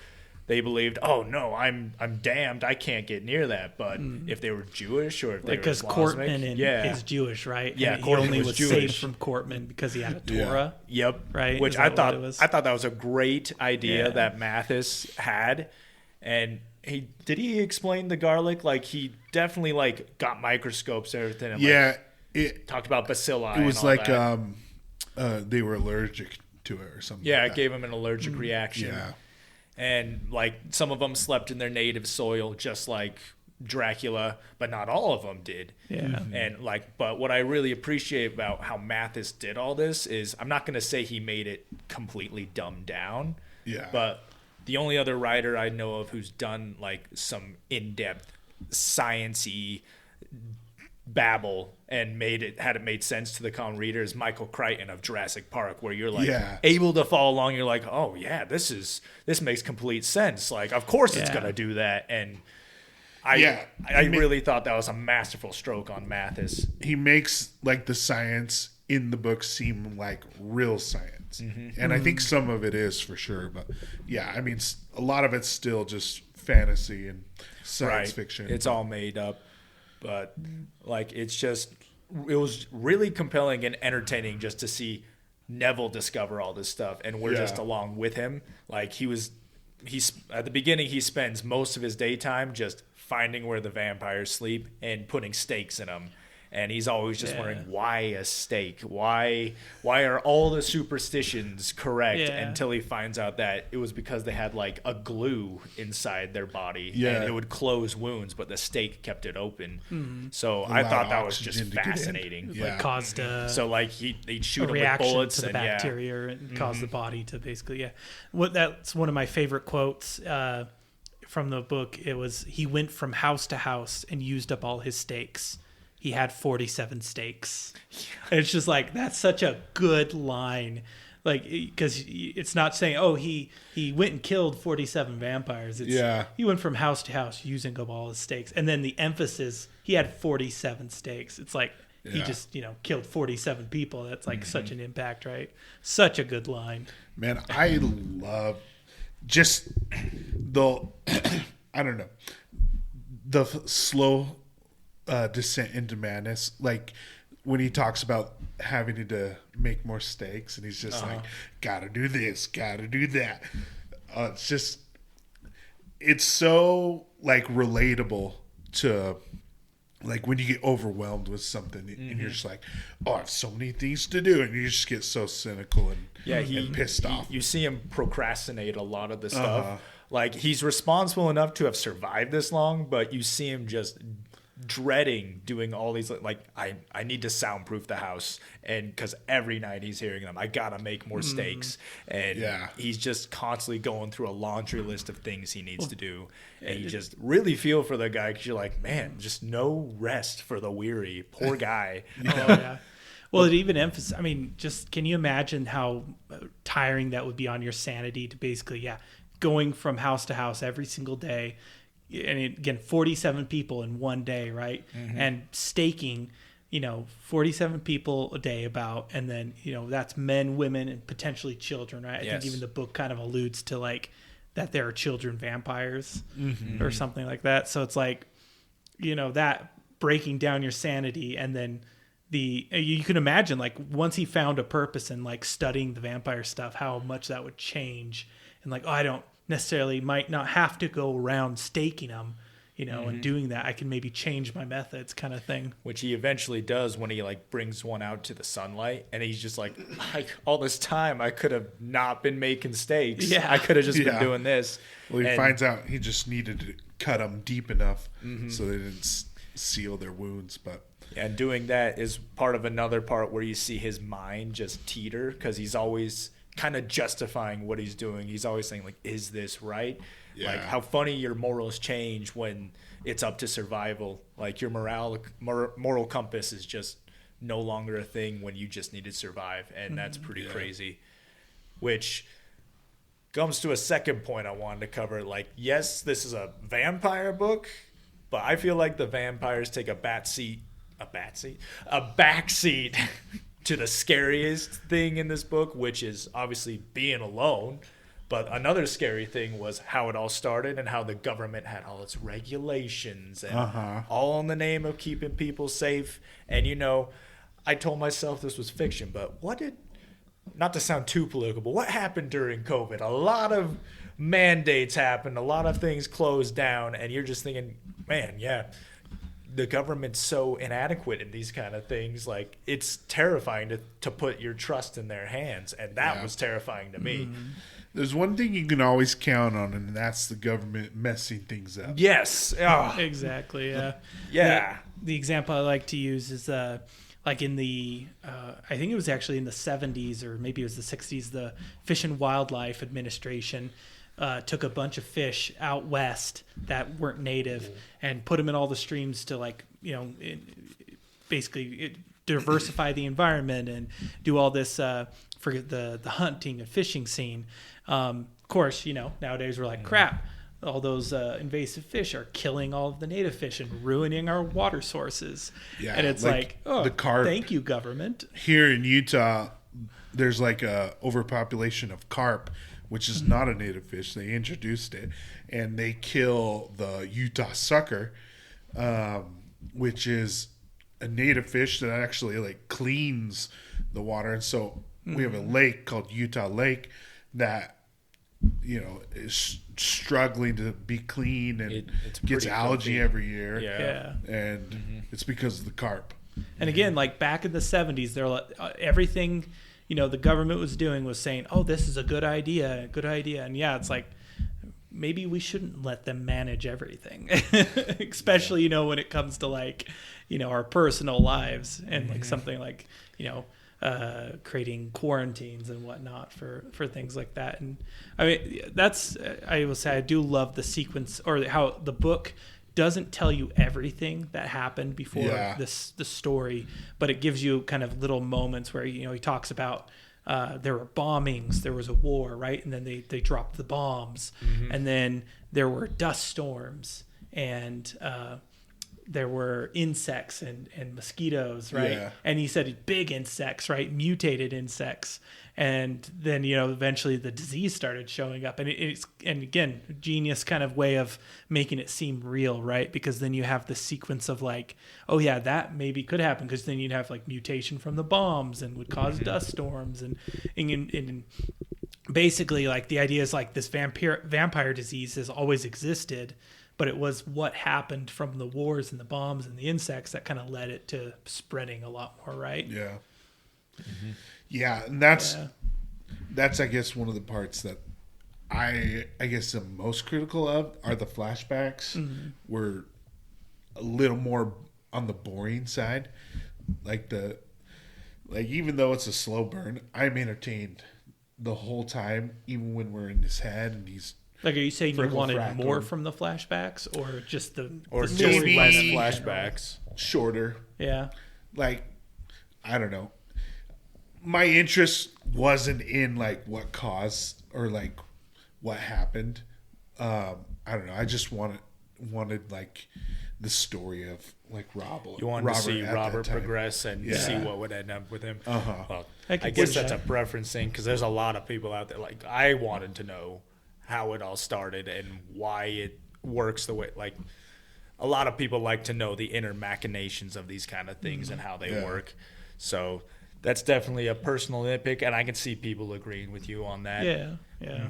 they believed, oh no, I'm damned, I can't get near that. But if they were Jewish or if they were because Cortman is Jewish, right? Yeah, and Cortman he only was was Jewish. saved from Cortman because he had a Torah. Right. Which I thought that was a great idea that Mathis had. And did he explain the garlic? Like, he definitely like got microscopes and everything. And it talked about bacilli. It was and all like that. They were allergic to it or something. Yeah, like it gave him an allergic reaction. Yeah. And like some of them slept in their native soil, just like Dracula, but not all of them did. Yeah. And but what I really appreciate about how Mathis did all this is, I'm not going to say he made it completely dumbed down. Yeah. But the only other writer I know of who's done like some in-depth science-y babble and had it made sense to the common reader is Michael Crichton of Jurassic Park, where you're like able to follow along. You're like, oh yeah, this makes complete sense. Like, of course it's gonna do that. And I really thought that was a masterful stroke on Mathis. He makes like the science in the book seem like real science, and I think some of it is for sure. But a lot of it's still just fantasy and science fiction. It's all made up. But like, it was really compelling and entertaining just to see Neville discover all this stuff, and we're just along with him. Like, he's at the beginning, he spends most of his daytime just finding where the vampires sleep and putting stakes in them. And he's always just wondering, why a stake? Why are all the superstitions correct? Until he finds out that it was because they had like a glue inside their body, and it would close wounds, but the stake kept it open. So I thought that was just fascinating. Like caused so like they'd shoot him with bullets to the bacteria and cause the body to basically that's one of my favorite quotes from the book. It was, he went from house to house and used up all his stakes. he had 47 steaks. And it's just like, that's such a good line. Like, because it's not saying, oh, he went and killed 47 vampires. It's, he went from house to house using up all his steaks. And then the emphasis, he had 47 steaks. It's like, he just, killed 47 people. That's like such an impact, right? Such a good line. Man, I love just the, I don't know, the slow descent into madness. Like, when he talks about having to make more steaks, and he's just like, gotta do this, gotta do that. It's so like relatable to like when you get overwhelmed with something and you're just like, oh, I have so many things to do, and you just get so cynical and pissed off. You see him procrastinate a lot of the stuff. Like, he's responsible enough to have survived this long, but you see him just dreading doing all these, like, I need to soundproof the house, and because every night he's hearing them, I gotta make more steaks, and he's just constantly going through a laundry list of things he needs to do, and you just really feel for the guy, because you're like, man, just no rest for the weary, poor guy. Well, it even emphasizes, I mean, just can you imagine how tiring that would be on your sanity to basically going from house to house every single day. And again, 47 people in one day, right? And staking, 47 people a day about, and then, that's men, women, and potentially children, right? I think even the book kind of alludes to like that there are children vampires or something like that. So it's like, that breaking down your sanity, and then you can imagine like once he found a purpose in like studying the vampire stuff, how much that would change, and like, I don't necessarily might not have to go around staking them, and doing that. I can maybe change my methods, kind of thing. Which he eventually does when he like brings one out to the sunlight, and he's just like all this time I could have not been making steaks. I could have just been doing this. Well, he finds out he just needed to cut them deep enough so they didn't seal their wounds. But and doing that is part of another part where you see his mind just teeter, because he's always kind of justifying what he's doing. He's always saying like, is this right? Like, how funny your morals change when it's up to survival. Like, your moral compass is just no longer a thing when you just need to survive, and that's pretty crazy. Which comes to a second point I wanted to cover. Like, yes, this is a vampire book, but I feel like the vampires take a backseat to the scariest thing in this book, which is obviously being alone. But another scary thing was how it all started, and how the government had all its regulations and all in the name of keeping people safe. And, I told myself this was fiction, but not to sound too political, but what happened during COVID? A lot of mandates happened, a lot of things closed down, and you're just thinking, man, the government's so inadequate in these kind of things. Like, it's terrifying to put your trust in their hands, and that was terrifying to me. There's one thing you can always count on, and that's the government messing things up. Yes. Exactly, yeah. The example I like to use is like in the, I think it was actually in the 70s, or maybe it was the 60s, the Fish and Wildlife Administration took a bunch of fish out west that weren't native and put them in all the streams to like, basically diversify the environment and do all this for the hunting and fishing scene. Of course, nowadays we're like, crap, all those invasive fish are killing all of the native fish and ruining our water sources. Yeah, and it's like the carp, thank you, government. Here in Utah, there's like a overpopulation of carp, which is not a native fish. They introduced it, and they kill the Utah sucker, which is a native fish that actually like cleans the water. And so we have a lake called Utah Lake that is struggling to be clean, and it gets algae every year. And it's because of the carp. And again, like back in the 70s, they're like, everything the government was doing was saying, oh, this is a good idea. And it's like, maybe we shouldn't let them manage everything, especially, when it comes to like, our personal lives and like something like, creating quarantines and whatnot for things like that. And I mean, I will say, I do love the sequence, or how the book doesn't tell you everything that happened before the story, but it gives you kind of little moments where, you know, he talks about there were bombings, there was a war, right? And then they dropped the bombs, and then there were dust storms, and there were insects and mosquitoes, right? Yeah. And he said big insects, right? Mutated insects. And then, you know, eventually the disease started showing up. And and again, genius kind of way of making it seem real, right? Because then you have the sequence of like, oh yeah, that maybe could happen, because then you'd have like mutation from the bombs and would cause dust storms. And basically, like, the idea is like this vampire disease has always existed, but it was what happened from the wars and the bombs and the insects that kind of led it to spreading a lot more, right? Yeah. Yeah, and that's I guess one of the parts that I guess I'm most critical of are the flashbacks. Were a little more on the boring side. Like even though it's a slow burn, I'm entertained the whole time, even when we're in his head and he's like, are you saying you wanted Frackle. more from the flashbacks, or just the just story less in general? flashbacks? shorter. Yeah. Like, I don't know. My interest wasn't in like what caused or like what happened. I don't know. I just wanted like the story of like Robert. You wanted to see Robert progress and see what would end up with him. Well, I guess that's a preference thing, because there's a lot of people out there. Like, I wanted to know how it all started and why it works the way. Like, a lot of people like to know the inner machinations of these kind of things and how they work. So that's definitely a personal nitpick, and I can see people agreeing with you on that. Yeah. Yeah.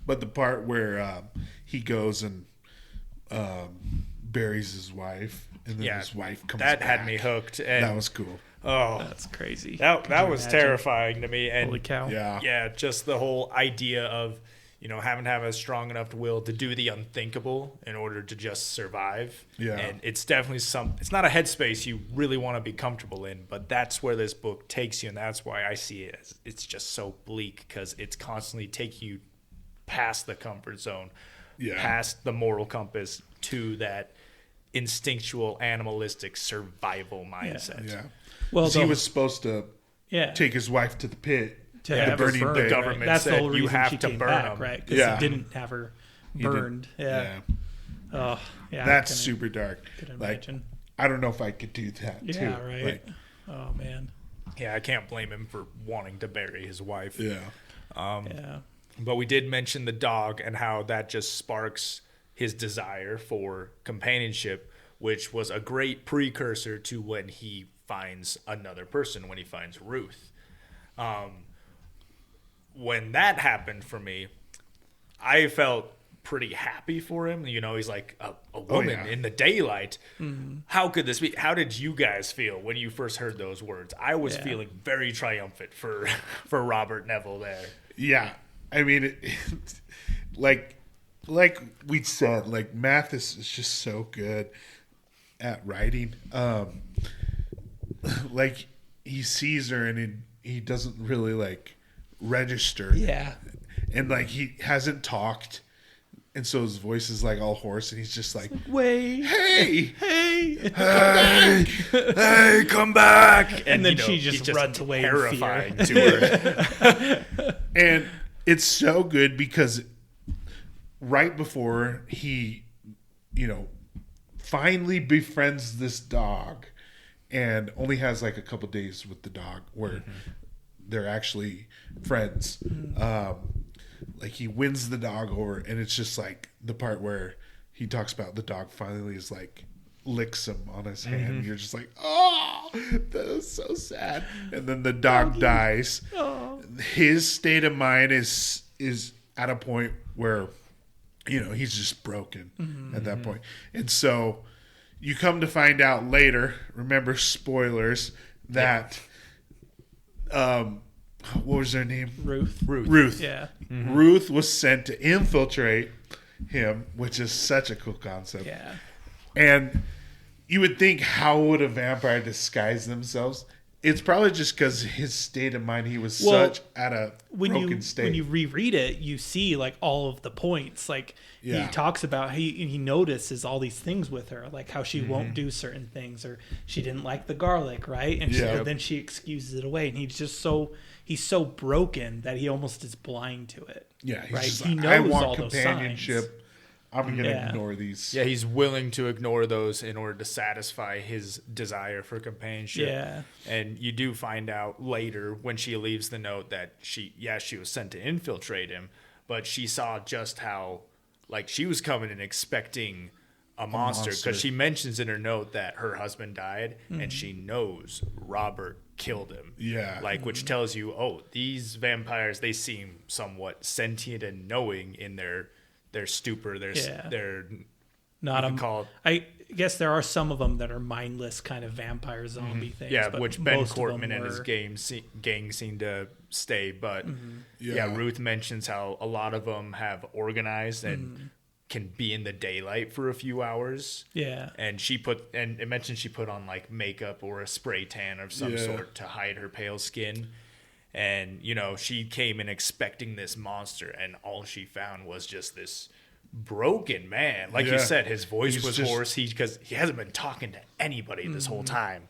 But the part where he goes and buries his wife, and then his wife comes back. That had me hooked. And that was cool. Oh, That's crazy. that was terrifying to me. And Holy cow. Yeah. just the whole idea of, you know, having to have a strong enough will to do the unthinkable in order to just survive. Yeah. And it's definitely it's not a headspace you really want to be comfortable in, but that's where this book takes you, and that's why I see it as it's just so bleak, because it's constantly taking you past the comfort zone, past the moral compass, to that instinctual, animalistic survival mindset. Yeah. Well, he was supposed to yeah. take his wife to the pit. to at have the her burning burned, day. The government That's the said whole you reason have she to came burn back, them. right? Because Yeah. he didn't have her burned. Yeah. Oh, yeah. That's I super dark. could Like, imagine. I don't know if I could do that too. Yeah, right. Like, Oh man. Yeah, I can't blame him for wanting to bury his wife. yeah. Yeah. But we did mention the dog and how that just sparks his desire for companionship, which was a great precursor to when he finds another person, when he finds Ruth. When that happened for me, I felt pretty happy for him. You know, he's like a woman in the daylight. Mm-hmm. How could this be? How did you guys feel when you first heard those words? I was feeling very triumphant for Robert Neville there. Yeah. I mean, like we said, like Mathis is just so good at writing. Like he sees her and he doesn't really like register. Yeah. And like he hasn't talked. And so his voice is like all hoarse, and he's just like, Wait. "Hey, Hey. hey, come back!" And then you know, she just runs away in terrifying fear. to her. And it's so good because right before he, you know, finally befriends this dog, and only has like a couple days with the dog where they're actually friends. Like he wins the dog over, and it's just like the part where he talks about the dog finally is like licks him on his hand. And you're just like, oh, that is so sad. And then the dog dies. Oh. His state of mind is at a point where, you know, he's just broken at that point. And so you come to find out later, remember spoilers, that what was her name? Ruth. Yeah. Ruth was sent to infiltrate him, which is such a cool concept. Yeah. And you would think, how would a vampire disguise themselves? It's probably just because his state of mind, he was such at a broken state. When you reread it, you see like all of the points. Like he talks about, he notices all these things with her, like how she won't do certain things, or she didn't like the garlic, right? And then she excuses it away, and he's so broken that he almost is blind to it. Yeah, he's right. just He like, knows I want all companionship. those signs. I'm going to ignore these. Yeah, he's willing to ignore those in order to satisfy his desire for companionship. Yeah. And you do find out later when she leaves the note that she was sent to infiltrate him, but she saw just how, like, she was coming in expecting a monster, because she mentions in her note that her husband died, and she knows Robert killed him. Yeah. Like, which tells you, oh, these vampires, they seem somewhat sentient and knowing in their stupor. They're not called. I guess there are some of them that are mindless kind of vampire zombie things. Yeah, but which Ben most of them Cortman and his gang seem to stay. But Ruth mentions how a lot of them have organized and can be in the daylight for a few hours. Yeah, and it mentions she put on like makeup or a spray tan of some sort to hide her pale skin. And, she came in expecting this monster, and all she found was just this broken man. Like you said, his voice was hoarse because he hasn't been talking to anybody this whole time.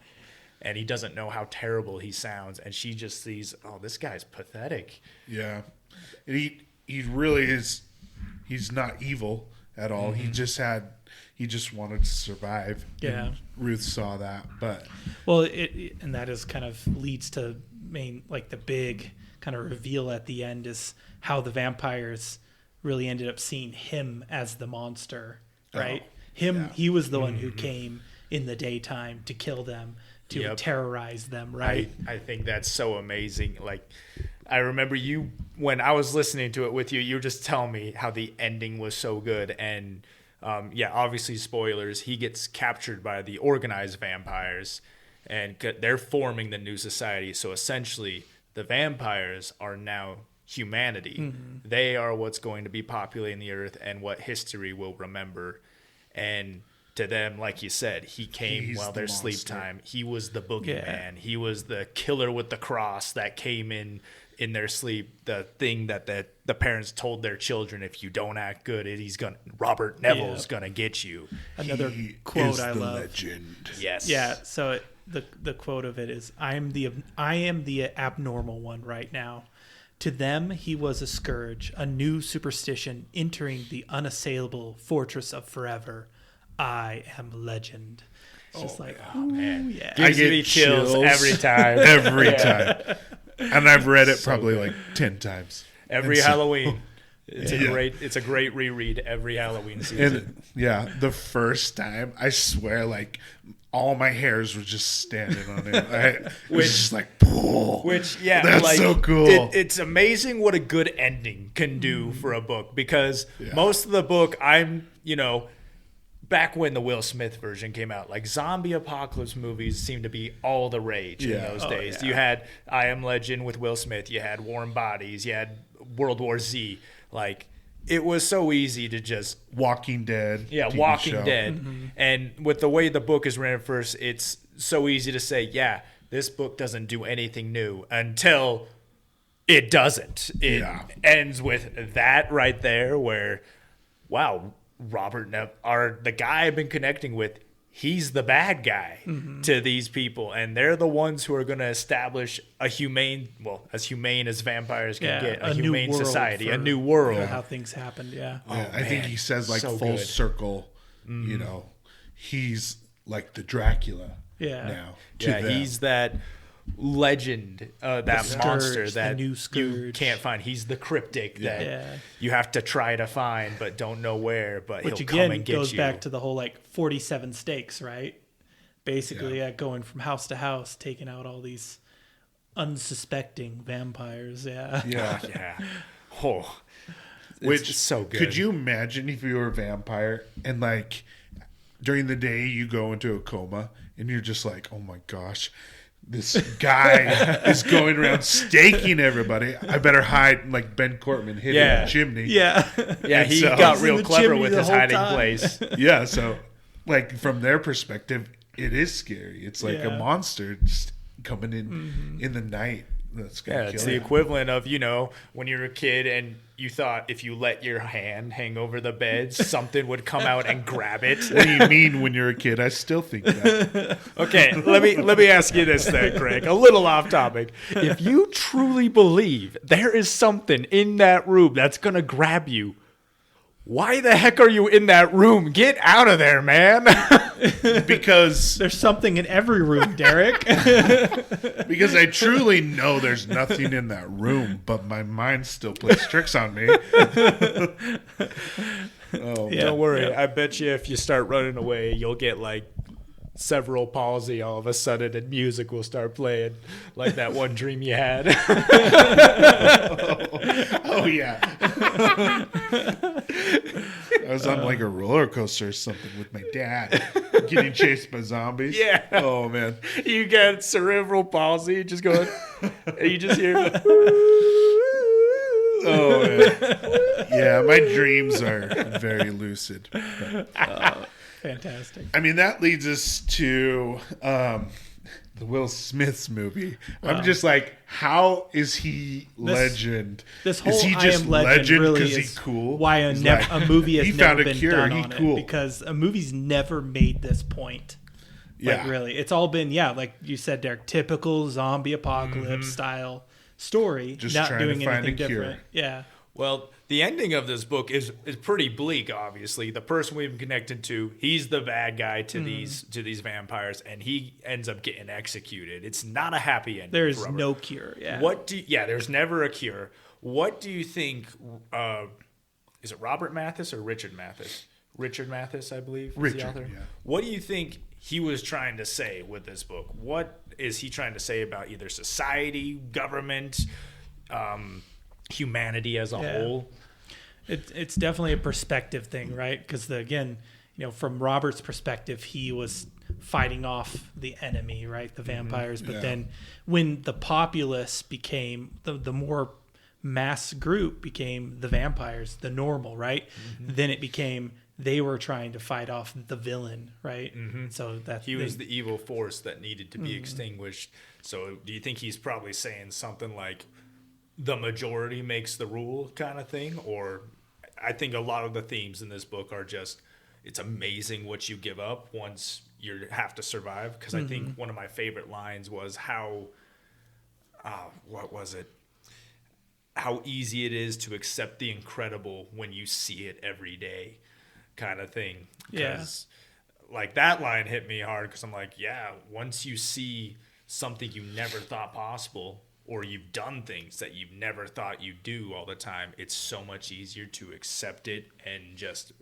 And he doesn't know how terrible he sounds. And she just sees, oh, this guy's pathetic. Yeah. And he really is, he's not evil at all. He just wanted to survive. Yeah. And Ruth saw that, but. Well, and that is kind of leads to the big kind of reveal at the end is how the vampires really ended up seeing him as the monster, right? He was the one who came in the daytime to kill them, to terrorize them, right? I think that's so amazing. Like, I remember when I was listening to it with you, you were just telling me how the ending was so good. And obviously spoilers, he gets captured by the organized vampires, and they're forming the new society. So essentially, the vampires are now humanity. They are what's going to be populating the earth and what history will remember. And to them, like you said, he came while their sleep time. He was the boogeyman. He was the killer with the cross that came in their sleep. The thing that the parents told their children, if you don't act good, Robert Neville's gonna get you. Another quote I love. Legend. Yes. Yeah. So the quote of it is, I am the abnormal one right now. To them, he was a scourge, a new superstition entering the unassailable fortress of forever. I am legend. It's just man. Yeah. Gives me chills every time. Every time. And I've read it probably like 10 times. Every Halloween. It's a great reread every Halloween season. And the first time, I swear, like all my hairs were just standing on it. Which just like, that's so cool. It's amazing what a good ending can do for a book, because most of the book, back when the Will Smith version came out, like zombie apocalypse movies seemed to be all the rage in those days. You had I Am Legend with Will Smith. You had Warm Bodies. You had World War Z. Like, it was so easy to just... Walking Dead. Yeah, TV Walking show. Dead. And with the way the book is written first, it's so easy to say, this book doesn't do anything new until it doesn't. It ends with that right there where, wow, Robert Neville, the guy I've been connecting with, he's the bad guy to these people, and they're the ones who are going to establish as humane as vampires can get, a humane society, a new world. How things happened, I think he says like so full good. circle, he's like the Dracula now. To them. He's that legend, that scourge, monster that new you scourge. can't find. He's the cryptic that you have to try to find but don't know where, but Which he'll come and again get goes you. back to the whole 47 stakes, right? Basically, going from house to house, taking out all these unsuspecting vampires. Oh, Which it's so good. Could you imagine if you were a vampire and like during the day you go into a coma and you're just like, oh my gosh, this guy is going around staking everybody. I better hide, like Ben Cortman hid in a chimney. He so, got real in the clever chimney with the his whole hiding time. place. So like from their perspective, it is scary. It's like a monster just coming in the night. That's gonna Yeah, it's kill the you. equivalent of, when you're a kid and you thought if you let your hand hang over the bed, something would come out and grab it. What do you mean when you're a kid? I still think that. Okay, let me ask you this then, Greg. A little off topic. If you truly believe there is something in that room that's gonna grab you, why the heck are you in that room? Get out of there, man. Because There's something in every room, Derek. because I truly know there's nothing in that room, but my mind still plays tricks on me. Oh, Yeah. Don't worry. Yeah. I bet you if you start running away, you'll get like cerebral palsy all of a sudden and music will start playing like that one dream you had. oh yeah. I was on like a roller coaster or something with my dad, getting chased by zombies. Yeah. Oh man. You get cerebral palsy just going, and you just hear, Oh man. Yeah, my dreams are very lucid. But, Fantastic. I mean, that leads us to the Will Smith's movie. I'm just like, how is he legend? This whole is he I just Am Legend really because is he's cool? why a, He's nev- like, a movie has he never found a been cure. done He on cool. it, because a movie's never made this point. Like, Yeah. really, it's all been like you said, Derek, typical zombie apocalypse style story, Just not trying to doing find anything a cure. different. Yeah, well, the ending of this book is pretty bleak. Obviously, the person we've been connected to, he's the bad guy to these vampires, and he ends up getting executed. It's not a happy ending. there for is Robert. no cure. Yeah, There's never a cure. What do you think? Is it Robert Mathis or Richard Mathis? Richard Mathis, I believe, is Richard, the author. yeah. What do you think he was trying to say with this book? What is he trying to say about either society, government, humanity as a whole? It's definitely a perspective thing, right? Because again, from Robert's perspective, he was fighting off the enemy, right? The vampires. But then when the populace became the more mass group became the vampires, the normal, right? Then it became they were trying to fight off the villain, right? So that He was the evil force that needed to be extinguished. So do you think he's probably saying something like the majority makes the rule kind of thing? Or I think a lot of the themes in this book are just, it's amazing what you give up once you have to survive. Because I think one of my favorite lines was how, what was it? How easy it is to accept the incredible when you see it every day, kind of thing. Because like that line hit me hard, because I'm like, yeah, once you see something you never thought possible, or you've done things that you've never thought you'd do all the time, it's so much easier to accept it and just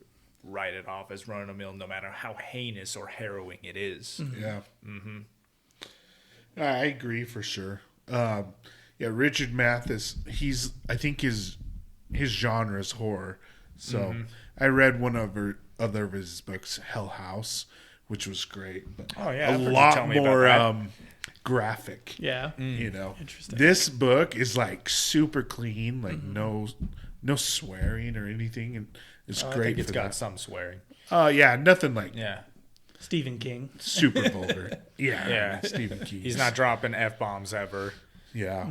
write it off as run-of-the-mill, no matter how heinous or harrowing it is. Yeah. I agree for sure. Richard Mathis, I think his genre is horror. So I read one of other of his books, Hell House, which was great. But Oh, yeah, I've heard a you lot tell me about more that. graphic. yeah. Interesting. This book is like super clean, like no swearing or anything, and it's I great think it's for got that. some swearing. Nothing like Stephen King. super vulgar. Yeah. Stephen King. He's not dropping F-bombs ever. Yeah.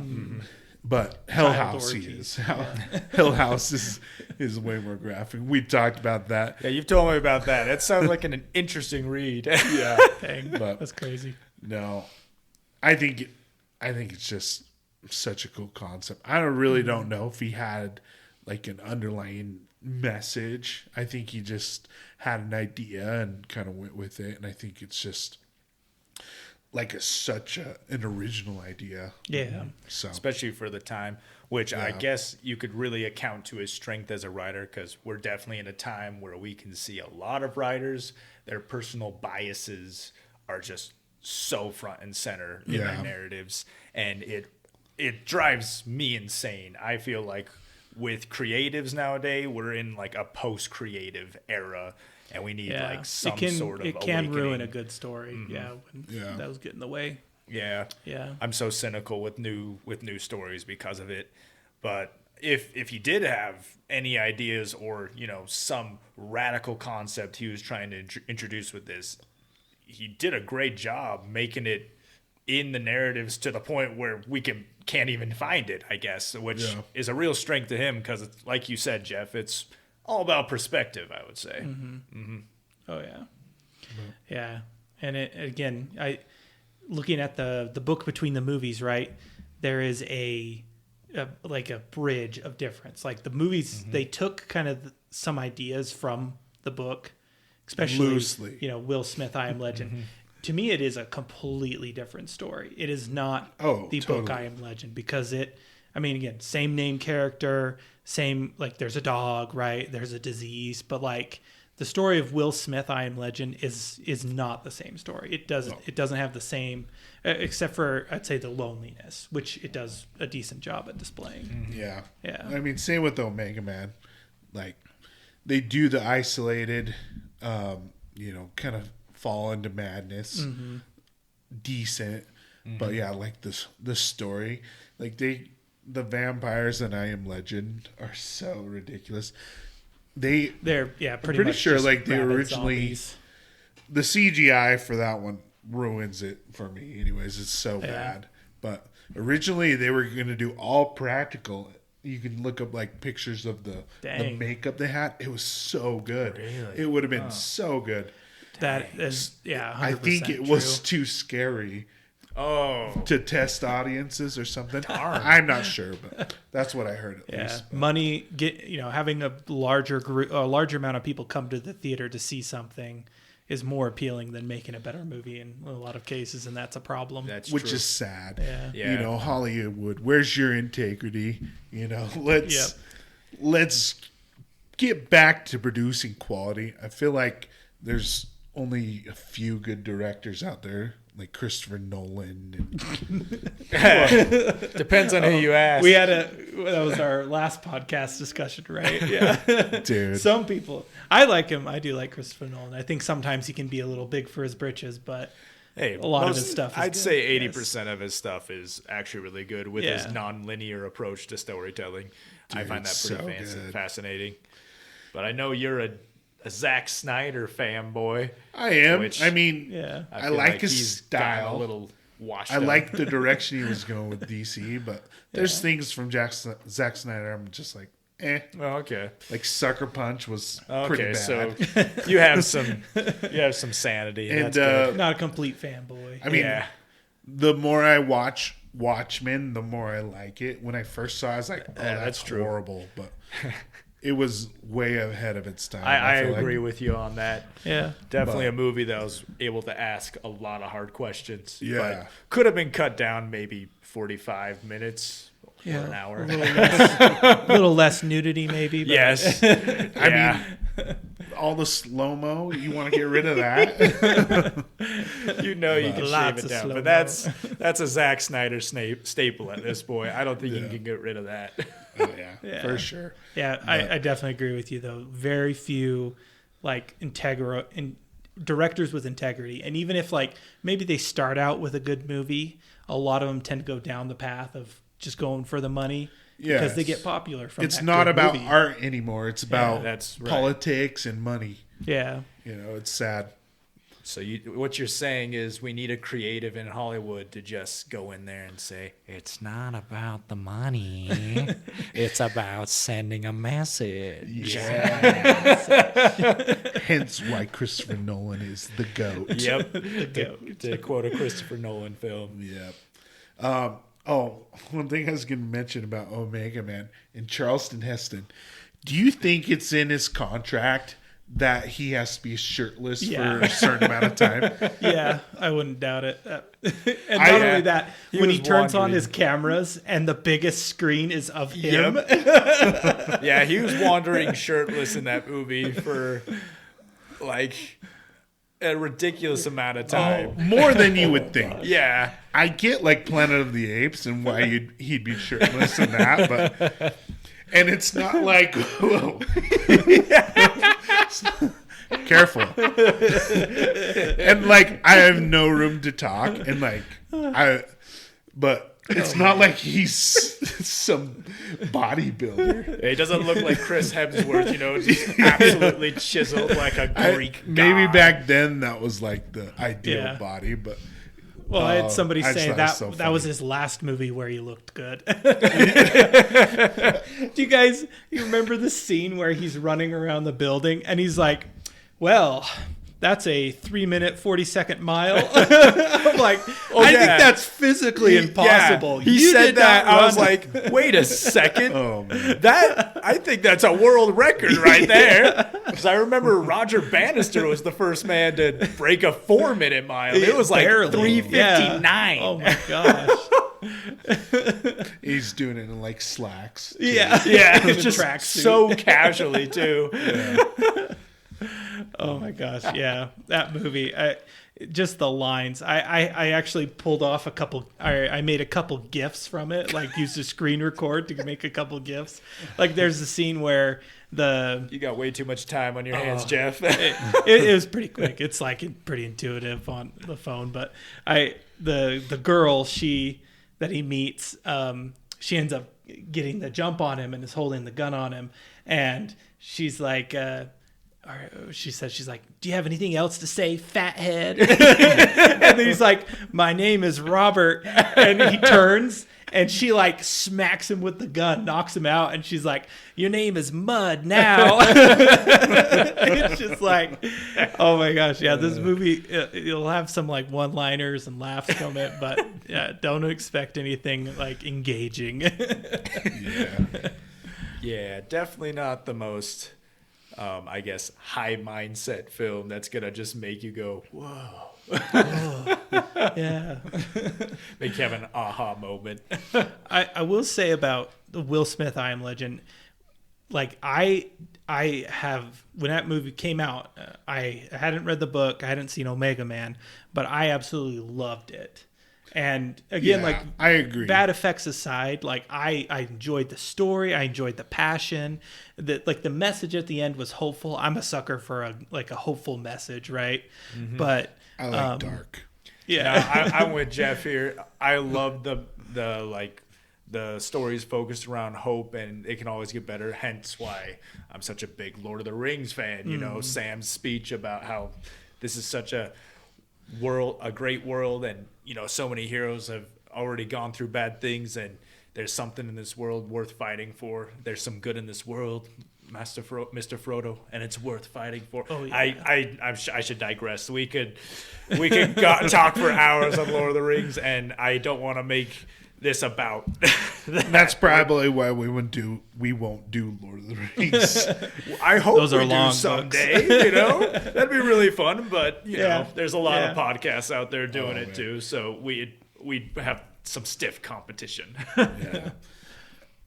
But Hell Child House he orgies. is. Hell House is way more graphic. We talked about that. Yeah, you've told me about that. That sounds like an interesting read. Yeah. Dang, But that's crazy. no. I think it's just such a cool concept. I really don't know if he had like an underlying message. I think he just had an idea and kind of went with it, and I think it's just like such an original idea. Yeah. So Especially for the time, which I guess you could really account to his strength as a writer, because we're definitely in a time where we can see a lot of writers, their personal biases are just so front and center in their narratives, and it drives me insane. I feel like with creatives nowadays, we're in like a post-creative era, and we need like some sort of it can ruin awakening. a good story. When those get in the way. Yeah. I'm so cynical with new stories because of it. But if he did have any ideas or, some radical concept he was trying to introduce with this, he did a great job making it in the narratives to the point where we can't even find it, I guess, which is a real strength to him because, like you said, Jeff, it's all about perspective, I would say. Oh yeah, yeah. And again, looking at the book between the movies, right? There is a bridge of difference. Like the movies, they took kind of some ideas from the book, especially Loosely. Will Smith, I Am Legend. To me, it is a completely different story. It is not the book I Am Legend because again, same name character, same, like there's a dog, right? There's a disease, but like the story of Will Smith, I Am Legend is not the same story. It doesn't have the same, except for I'd say the loneliness, which it does a decent job at displaying. Yeah. Yeah. I mean, same with Omega Man. Like they do the isolated, kind of fall into madness, decent, but yeah, like the story, like the vampires in I Am Legend are so ridiculous. They're pretty pretty much sure just like they rabid originally zombies. the CGI for that one ruins it for me. Anyways, it's so bad. But originally they were going to do all practical. You can look up like pictures of the makeup they had. It was so good. Really? It would have been so good. That is 100% I think it was too scary to test audiences or something. I'm not sure, but that's what I heard at least. Money, having a larger amount of people come to the theater to see something is more appealing than making a better movie in a lot of cases, and that's a problem. Which is sad. Yeah. Hollywood, where's your integrity? Let's get back to producing quality. I feel like there's only a few good directors out there, like Christopher Nolan. Depends on who you ask. That was our last podcast discussion, right? Yeah. Dude. Some people, I like him. I do like Christopher Nolan. I think sometimes he can be a little big for his britches, but a lot of his stuff is I'd good. say 80% of his stuff is actually really good with his non-linear approach to storytelling. Dude, I find that pretty fascinating. But I know you're a Zack Snyder fanboy. I am. I like his he's style. A little washed I up. like the direction he was going with DC, but there's things from Zack Snyder I'm just like, eh. Oh, okay. Like Sucker Punch was pretty bad. So you have some sanity. And that's good. Not a complete fanboy. I mean, the more I watch Watchmen, the more I like it. When I first saw it, I was like, that's horrible. But it was way ahead of its time. I agree with you on that. Yeah. Definitely a movie that was able to ask a lot of hard questions. Yeah. But could have been cut down maybe 45 minutes or an hour. A little less nudity maybe. But Yes. I mean, all the slow-mo, you want to get rid of that? You can shave it down. But that's a Zack Snyder staple at this point. I don't think you can get rid of that. Oh, yeah, for sure. Yeah, I definitely agree with you, though. Very few, directors with integrity. And even if, maybe they start out with a good movie, a lot of them tend to go down the path of just going for the money because they get popular from It's that not good about movie. art anymore. It's about that's right. politics and money. Yeah. It's sad. So what you're saying is we need a creative in Hollywood to just go in there and say, it's not about the money. It's about sending a message. Yeah. Hence why Christopher Nolan is the GOAT. Yep. The GOAT. To quote a Christopher Nolan film. Yep. One thing I was going to mention about Omega Man and Charleston Heston. Do you think it's in his contract that he has to be shirtless for a certain amount of time? Yeah, I wouldn't doubt it. And not only that, when he turns on his cameras and the biggest screen is of him. Yep. Yeah, he was wandering shirtless in that movie for a ridiculous amount of time. More than you would think. Yeah. I get Planet of the Apes and why he'd be shirtless in that, but... And it's not like, whoa. Careful. And I have no room to talk, and but it's not like he's some bodybuilder. He doesn't look like Chris Hemsworth, just absolutely chiseled like a Greek god. Maybe back then that was the ideal body, but Well, I had somebody I just say thought it that was so that was funny. his last movie where he looked good. Do you remember the scene where he's running around the building and he's like, well, that's a 3-minute, 40-second mile. I'm like, I think that's physically impossible. He You said did that. not I was run. like, wait a second. Oh, man. I think that's a world record right there. Because I remember Roger Bannister was the first man to break a 4-minute mile. It was like Barely. 3:59. Yeah. Oh my gosh. He's doing it in like slacks. Yeah. Yeah, In a it's just tracksuit. so casually too. Oh my gosh, yeah, that movie. Just the lines. I actually pulled off a couple. I made a couple gifs from it. Like used a screen record to make a couple gifs. Like there's a scene where You got way too much time on your hands, Jeff. it was pretty quick. It's like pretty intuitive on the phone. But the girl that he meets, she ends up getting the jump on him and is holding the gun on him, and she's like. She's like, do you have anything else to say, fathead? And then he's like, my name is Robert. And he turns and she like smacks him with the gun, knocks him out. And she's like, your name is Mud now. It's just like, oh my gosh. Yeah, this movie, it'll have some like one-liners and laughs from it. But yeah, don't expect anything like engaging. Yeah, definitely not the most... I guess high mindset film that's gonna just make you go, whoa. Yeah. Make you have an aha moment. I will say about the Will Smith I Am Legend, like I have, when that movie came out, I hadn't read the book, I hadn't seen Omega Man, but I absolutely loved it. And again, Yeah, like I agree. Bad effects aside, like I enjoyed the story, I enjoyed the passion. Like the message at the end was hopeful. I'm a sucker for a hopeful message, right? Mm-hmm. But I like dark. Yeah, I'm with Jeff here. I love the stories focused around hope, and it can always get better. Hence why I'm such a big Lord of the Rings fan. You know, Sam's speech about how this is such a great world, and you know, so many heroes have already gone through bad things, and there's something in this world worth fighting for. There's some good in this world, Mr. Frodo, and it's worth fighting for. Oh, yeah. I should digress. We could talk for hours on Lord of the Rings, and I don't want to make this about that. That's probably why we won't do Lord of the Rings. I hope Those are we long do someday. You know, that'd be really fun. But you know, there's a lot of Yeah. podcasts out there doing it man. too. So we have some stiff competition. Yeah,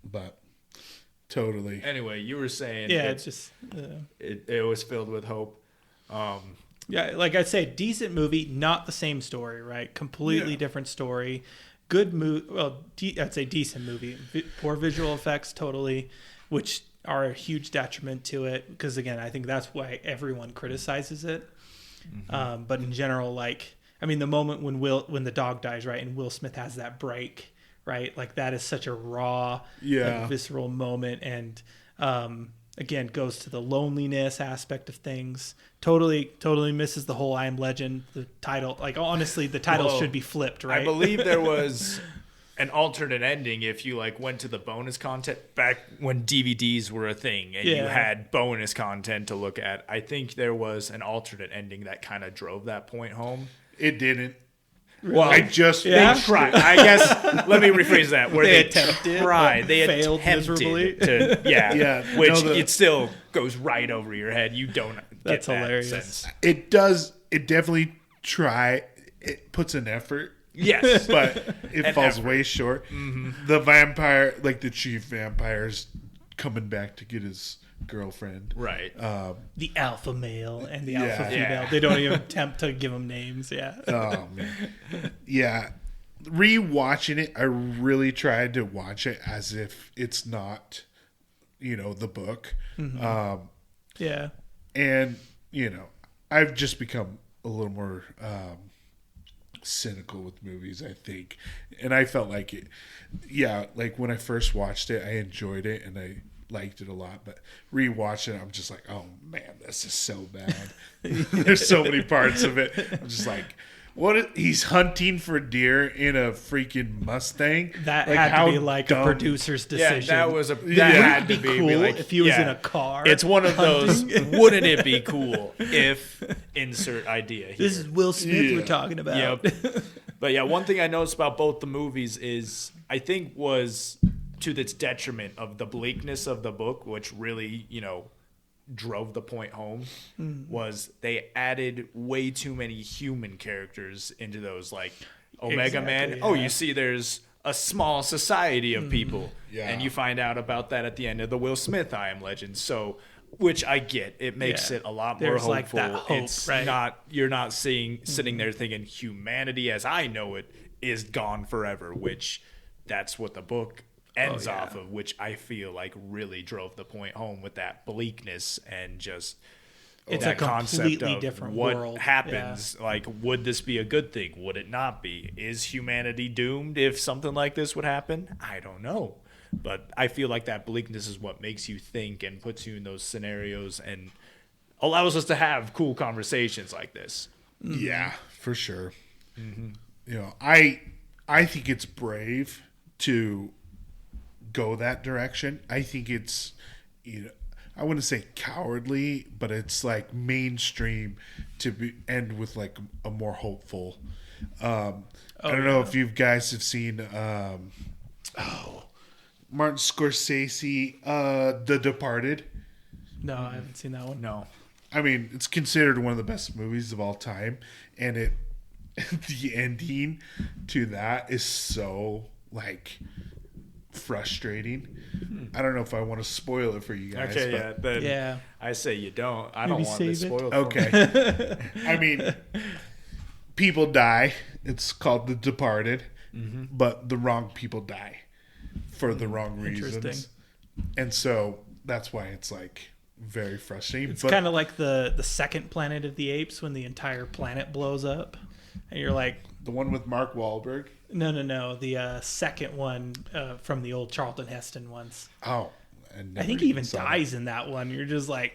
but totally. Anyway, you were saying yeah, it's just. it was filled with hope. Yeah, like I said, decent movie, not the same story, right? Completely different story. Good movie. Well, I'd say decent movie. Poor visual effects, totally, which are a huge detriment to it. Because again, I think that's why everyone criticizes it. Mm-hmm. But in general, like, I mean, the moment when the dog dies, right, and Will Smith has that break, right, like that is such a raw, like, visceral moment, and again, goes to the loneliness aspect of things. Totally misses the whole I Am Legend, the title. Like, honestly, the title should be flipped, right? I believe there was an alternate ending if you like went to the bonus content back when DVDs were a thing and you had bonus content to look at. I think there was an alternate ending that kind of drove that point home. It didn't. Well, I just Yeah? watched tried. it. I guess let me rephrase that. Where They they attempted, tried, but they failed attempted miserably. to, Yeah, which no, it still goes right over your head. You don't get That's that hilarious. sense. It does. It definitely It puts an effort, Yes, but it An falls effort. way short. The vampire, like the chief vampire's coming back to get his girlfriend. right. The alpha male and the Yeah. alpha female. Yeah. They don't even attempt to give them names. Yeah. Oh man, yeah. Rewatching it, I really tried to watch it as if it's not, the book. Yeah. And I've just become a little more cynical with movies, I think. And I felt like it. Yeah, like when I first watched it, I enjoyed it and I liked it a lot. But rewatching it, I'm just like, oh man, this is so bad. There's so many parts of it. I'm just like, He's hunting for deer in a freaking Mustang. That Like, had how to be like dumb. a producer's decision. Yeah, that Yeah. had It'd to be be cool like, if he was yeah. in a car. It's one of those. Wouldn't it be cool if insert idea? Here. This is Will Smith Yeah. we're talking about. Yep. But yeah, one thing I noticed about both the movies is I think was to its detriment of the bleakness of the book, which really, drove the point home, was they added way too many human characters into those, like Omega Man. Exactly, Oh, yeah. you see there's a small society of people. Yeah. And you find out about that at the end of the Will Smith I Am Legend. So, which I get. It makes Yeah. it a lot There's, more like, hopeful. that hope, It's right? not, you're not sitting there thinking humanity as I know it is gone forever, which that's what the book ends off of, which I feel like really drove the point home with that bleakness and just It's that a concept completely of different what world. happens. Like, would this be a good thing? Would it not be? Is humanity doomed if something like this would happen? I don't know. But I feel like that bleakness is what makes you think and puts you in those scenarios and allows us to have cool conversations like this. Yeah, for sure. I think it's brave to go that direction. I think it's, I wouldn't say cowardly, but it's like mainstream to end with like a more hopeful. I don't know if you guys have seen Martin Scorsese, The Departed. No, I haven't seen that one. No. I mean, it's considered one of the best movies of all time, and the ending to that is so like frustrating. I don't know if I want to spoil it for you guys. Okay, but, yeah. Then Yeah. I say you don't. I Maybe don't want this save it. spoiled for me. Okay. I mean, people die. It's called The Departed, but the wrong people die for the wrong reasons. Interesting. And so that's why it's like very frustrating. It's but kind of like the second Planet of the Apes when the entire planet blows up. And you're like, the one with Mark Wahlberg. no. The second one from the old Charlton Heston ones. Oh, I think he even dies in that one. You're just like,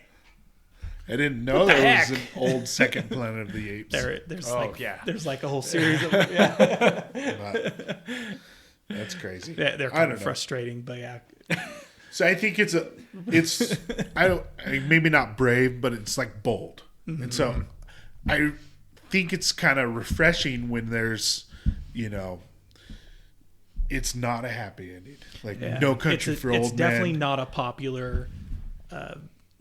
I didn't know the there was heck? an old second Planet of the Apes. there's like a whole series of them. Yeah. But that's crazy. They're I kind don't of know. frustrating, but yeah. So I think it's maybe not brave, but it's like bold. And so I think it's kind of refreshing when there's, it's not a happy ending. Like Yeah. No Country for Old Men. It's definitely not a popular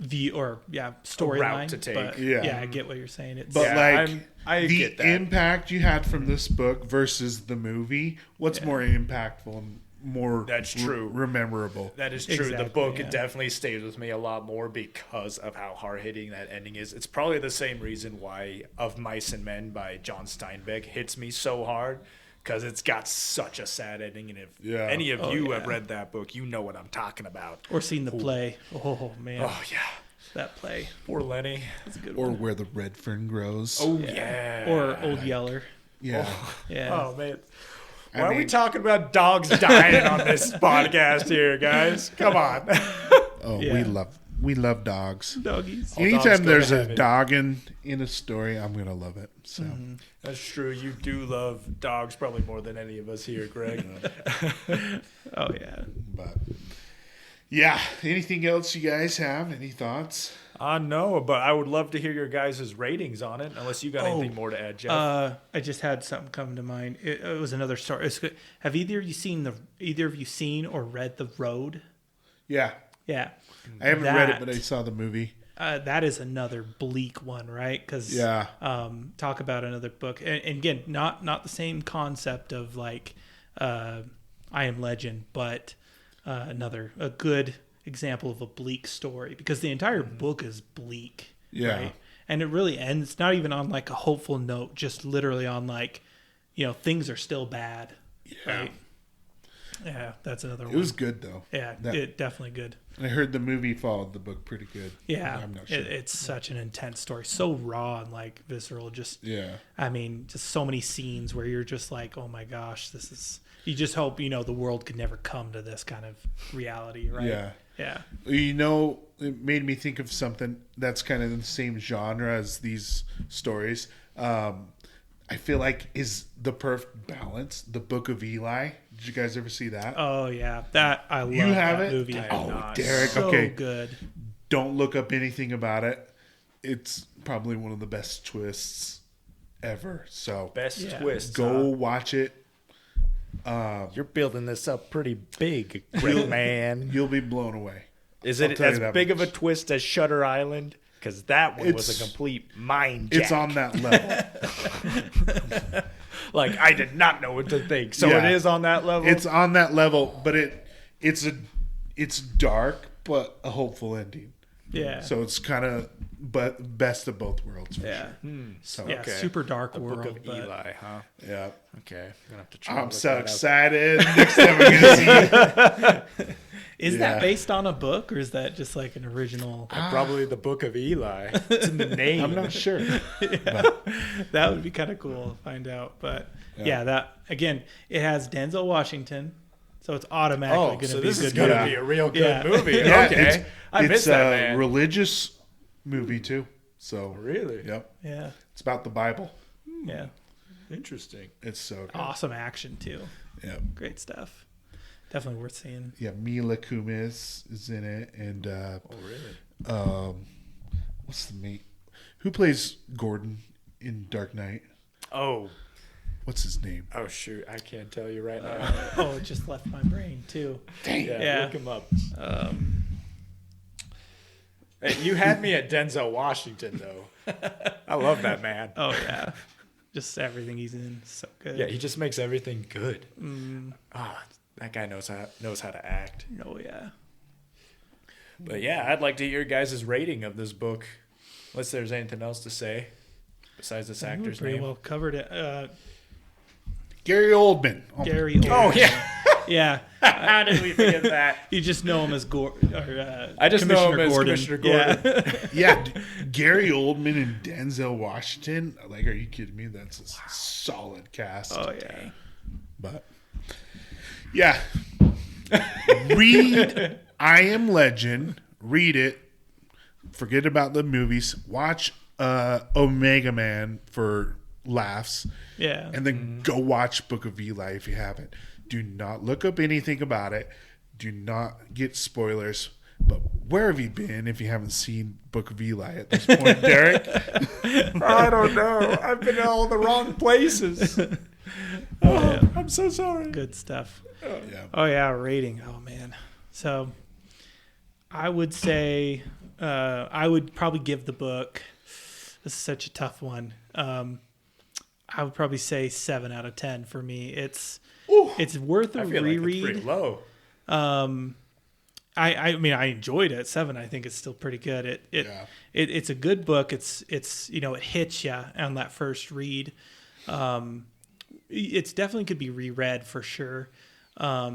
storyline route to take. But Yeah. I get what you're saying. It's But Yeah, like I the get that. impact you had from this book versus the movie, what's more impactful and more That's true. rememberable? That is true. The Exactly, book yeah. definitely stays with me a lot more because of how hard-hitting that ending is. It's probably the same reason why Of Mice and Men by John Steinbeck hits me so hard, because it's got such a sad ending. And if Yeah. any of you yeah. have read that book, you know what I'm talking about. or seen the play. Oh man, Oh, yeah. that play. Poor Lenny. That's a good Or one. Where the Red Fern Grows. Oh, yeah. Or Old Yeller. Yeah. Yeah. Oh, man. I Why are we mean- talking about dogs dying on this podcast here, guys? Come on. Oh, Yeah. we love dogs. Doggies. All dogs Anytime go there's to a heaven. dog in a story, I'm gonna love it. So That's true. You do love dogs probably more than any of us here, Greg. Oh yeah. but yeah. Anything else you guys have? Any thoughts? No, but I would love to hear your guys' ratings on it, unless you got anything more to add, Jeff. I just had something come to mind. It was another story. It's good. Have either of you seen or read The Road? Yeah. Yeah. I haven't read it, That- but I saw the movie. That is another bleak one, right? Because Yeah. talk about another book, and again, not the same concept of like I Am Legend, but a good example of a bleak story, because the entire book is bleak. Yeah. Right? And it really ends not even on like a hopeful note, just literally on like, things are still bad. Yeah. Right? Yeah, that's another one. It was good though. Yeah, That- definitely good. I heard the movie followed the book pretty good. Yeah, I'm not sure. it's such an intense story, so raw and like visceral. Just, Yeah. I mean, just so many scenes where you're just like, oh my gosh, this is. You just hope the world could never come to this kind of reality, right? Yeah. Yeah. It made me think of something that's kind of in the same genre as these stories. I feel like is the perfect balance. The Book of Eli. Did you guys ever see that? Oh yeah, that I love. You have that it? movie. Oh, Derek. So okay, good. don't look up anything about it. It's probably one of the best twists ever. So Best twist. go watch it. You're building this up pretty big, great man. You'll be blown away. Is I'll it tell you as that big much. of a twist as Shutter Island? Because that one was a complete mind jack. It's on that level. Like, I did not know what to think. So Yeah. it is on that level? It's on that level, but it's dark, but a hopeful ending. Yeah. So it's kind of best of both worlds. For Yeah. Sure. So Yeah. Super dark the world. Book of but Eli, huh? yeah. Okay. I'm gonna have to try. I'm so excited. Next time we're gonna see it. Is Yeah. that based on a book or is that just like an original? Probably the Book of Eli. It's in the name. I'm not sure. That would be kind of cool to find out. But yeah, that again, it has Denzel Washington, so it's automatically going to so be this a is good going to movie. be a real good Yeah. movie. Yeah, Okay. I missed that, a man. religious movie too. So Really? yep, Yeah, it's about the Bible. yeah, Interesting. It's so good. awesome action too. Yeah, Great stuff. Definitely worth seeing. yeah. Mila Kunis is in it, and Oh, really? what's the mate? Who plays Gordon in Dark Knight? Oh. What's his name? Oh, shoot. I can't tell you right now. Oh, it just left my brain too. Dang. Yeah. Look him up. Um, Hey, you had me at Denzel Washington, though. I love that man. oh yeah, just everything he's in, so good. Yeah, he just makes everything good. That guy knows how to act. Oh yeah. But yeah, I'd like to hear your guys' rating of this book, unless there's anything else to say besides this We actor's pretty name. well covered it. Gary Oldman. Oh, Gary. Oldman. Oh yeah, Yeah. how did we forget that? You just know him as I just know him as Gordon. Commissioner Gordon. Yeah. Yeah, Gary Oldman and Denzel Washington. Like, are you kidding me? That's a solid cast. Oh yeah. But yeah, read I Am Legend. Read it. Forget about the movies. Watch Omega Man for laughs, Yeah. and then go watch Book of Eli if you haven't. Do not look up anything about it. Do not get spoilers. But where have you been if you haven't seen Book of Eli at this point, Derek? I don't know. I've been in all the wrong places. I'm so sorry. Good stuff. Yeah. Oh yeah, rating. Oh man. So I would say I would probably give the book. This is such a tough one. I would probably say 7 out of 10 for me. It's worth a I feel reread. like it's pretty low. I mean I enjoyed it. 7 I think is still pretty good. It's a good book. It's it hits you on that first read. It's definitely could be reread for sure. I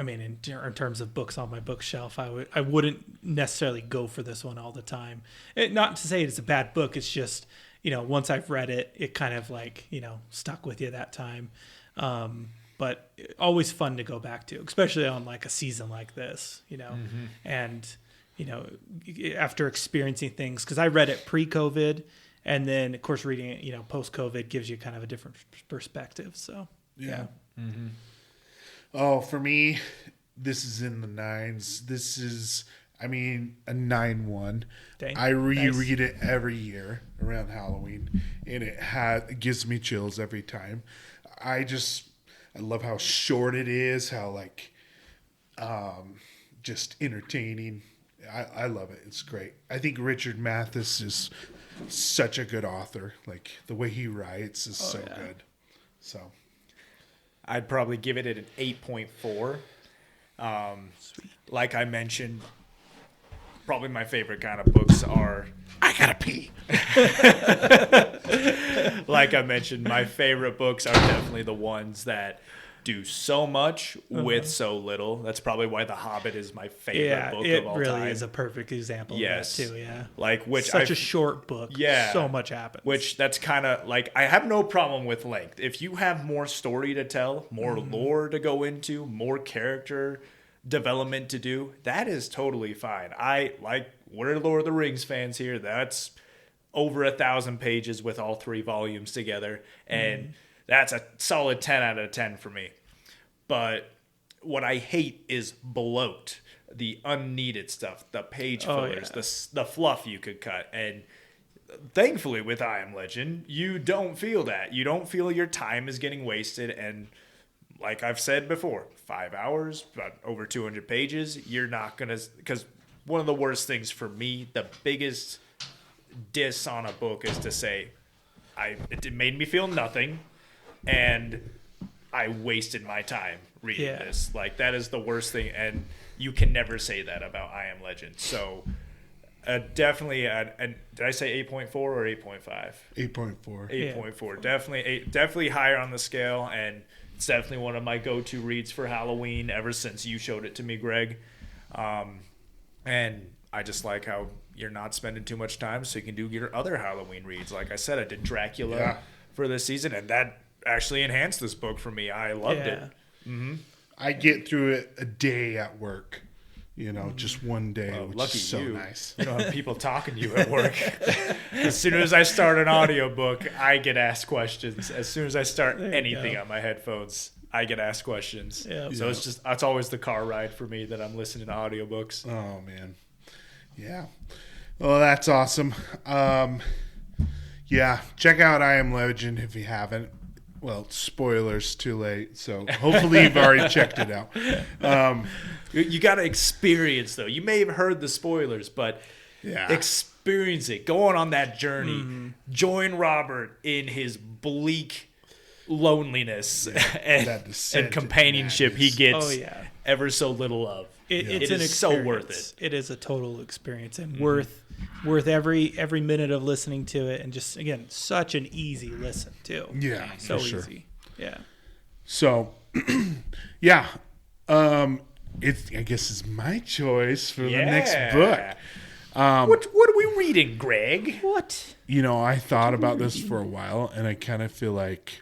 mean in terms of books on my bookshelf, I wouldn't necessarily go for this one all the time. Not to say it's a bad book. It's just once I've read it, it kind of like stuck with you that time. But always fun to go back to, especially on like a season like this, and, after experiencing things, cause I read it pre-COVID and then of course reading it, post-COVID gives you kind of a different perspective. So Yeah. Mm-hmm. Oh, for me, this is in the 9s. This is, a 9-1. Dang, I reread it every year around Halloween, and it gives me chills every time. I love how short it is, how just entertaining. I love it. It's great. I think Richard Matheson is such a good author. Like the way he writes is good. So I'd probably give it an 8.4. Like I mentioned, probably my favorite kind of books are... I gotta pee. Like I mentioned, my favorite books are definitely the ones that do so much with so little. That's probably why The Hobbit is my favorite book of all it really time. is a perfect example Yes. of that too. Yeah, Like which such a short book. Yeah. so much happens. Which that's kind of like, I have no problem with length. If you have more story to tell, more lore to go into, more character development to do, that is totally fine. We're Lord of the Rings fans here. That's over 1,000 pages with all 3 volumes together, and that's a solid 10 out of 10 for me. But what I hate is bloat, the unneeded stuff, the page fillers, the fluff you could cut. And thankfully with I Am Legend, you don't feel that. You don't feel your time is getting wasted. And like I've said before, 5 hours, about over 200 pages, you're not going to, because one of the worst things for me, the biggest diss on a book is to say, it made me feel nothing, and I wasted my time reading this. Like, that is the worst thing, and you can never say that about I Am Legend. So, definitely, and did I say 8.4 or 8.5? 8.4. 8.4. Definitely higher on the scale, and it's definitely one of my go-to reads for Halloween ever since you showed it to me, Greg. And I just like how you're not spending too much time, so you can do your other Halloween reads. Like I said, I did Dracula for this season, and that actually enhanced this book for me. I loved it. Mm-hmm. I get through it a day at work, just one day, which lucky is so you. nice. You don't have people talking to you at work. As soon as I start an audiobook, I get asked questions. As soon as I start anything on my headphones, I get asked questions. Yep. So it's always the car ride for me that I'm listening to audiobooks. Oh, man. Yeah. Well, that's awesome. Check out I Am Legend if you haven't. Well, spoilers, too late. So hopefully you've already checked it out. You got to experience, though. You may have heard the spoilers, but experience it. Go on that journey. Mm-hmm. Join Robert in his bleak loneliness and companionship he gets ever so little of. It's it is so worth it. It is a total experience and worth every minute of listening to it, and just again such an easy listen too. Yeah, so for sure. easy. Yeah. So, I guess it's my choice for the next book. What are we reading, Greg? What? I thought about this for a while, and I kind of feel like,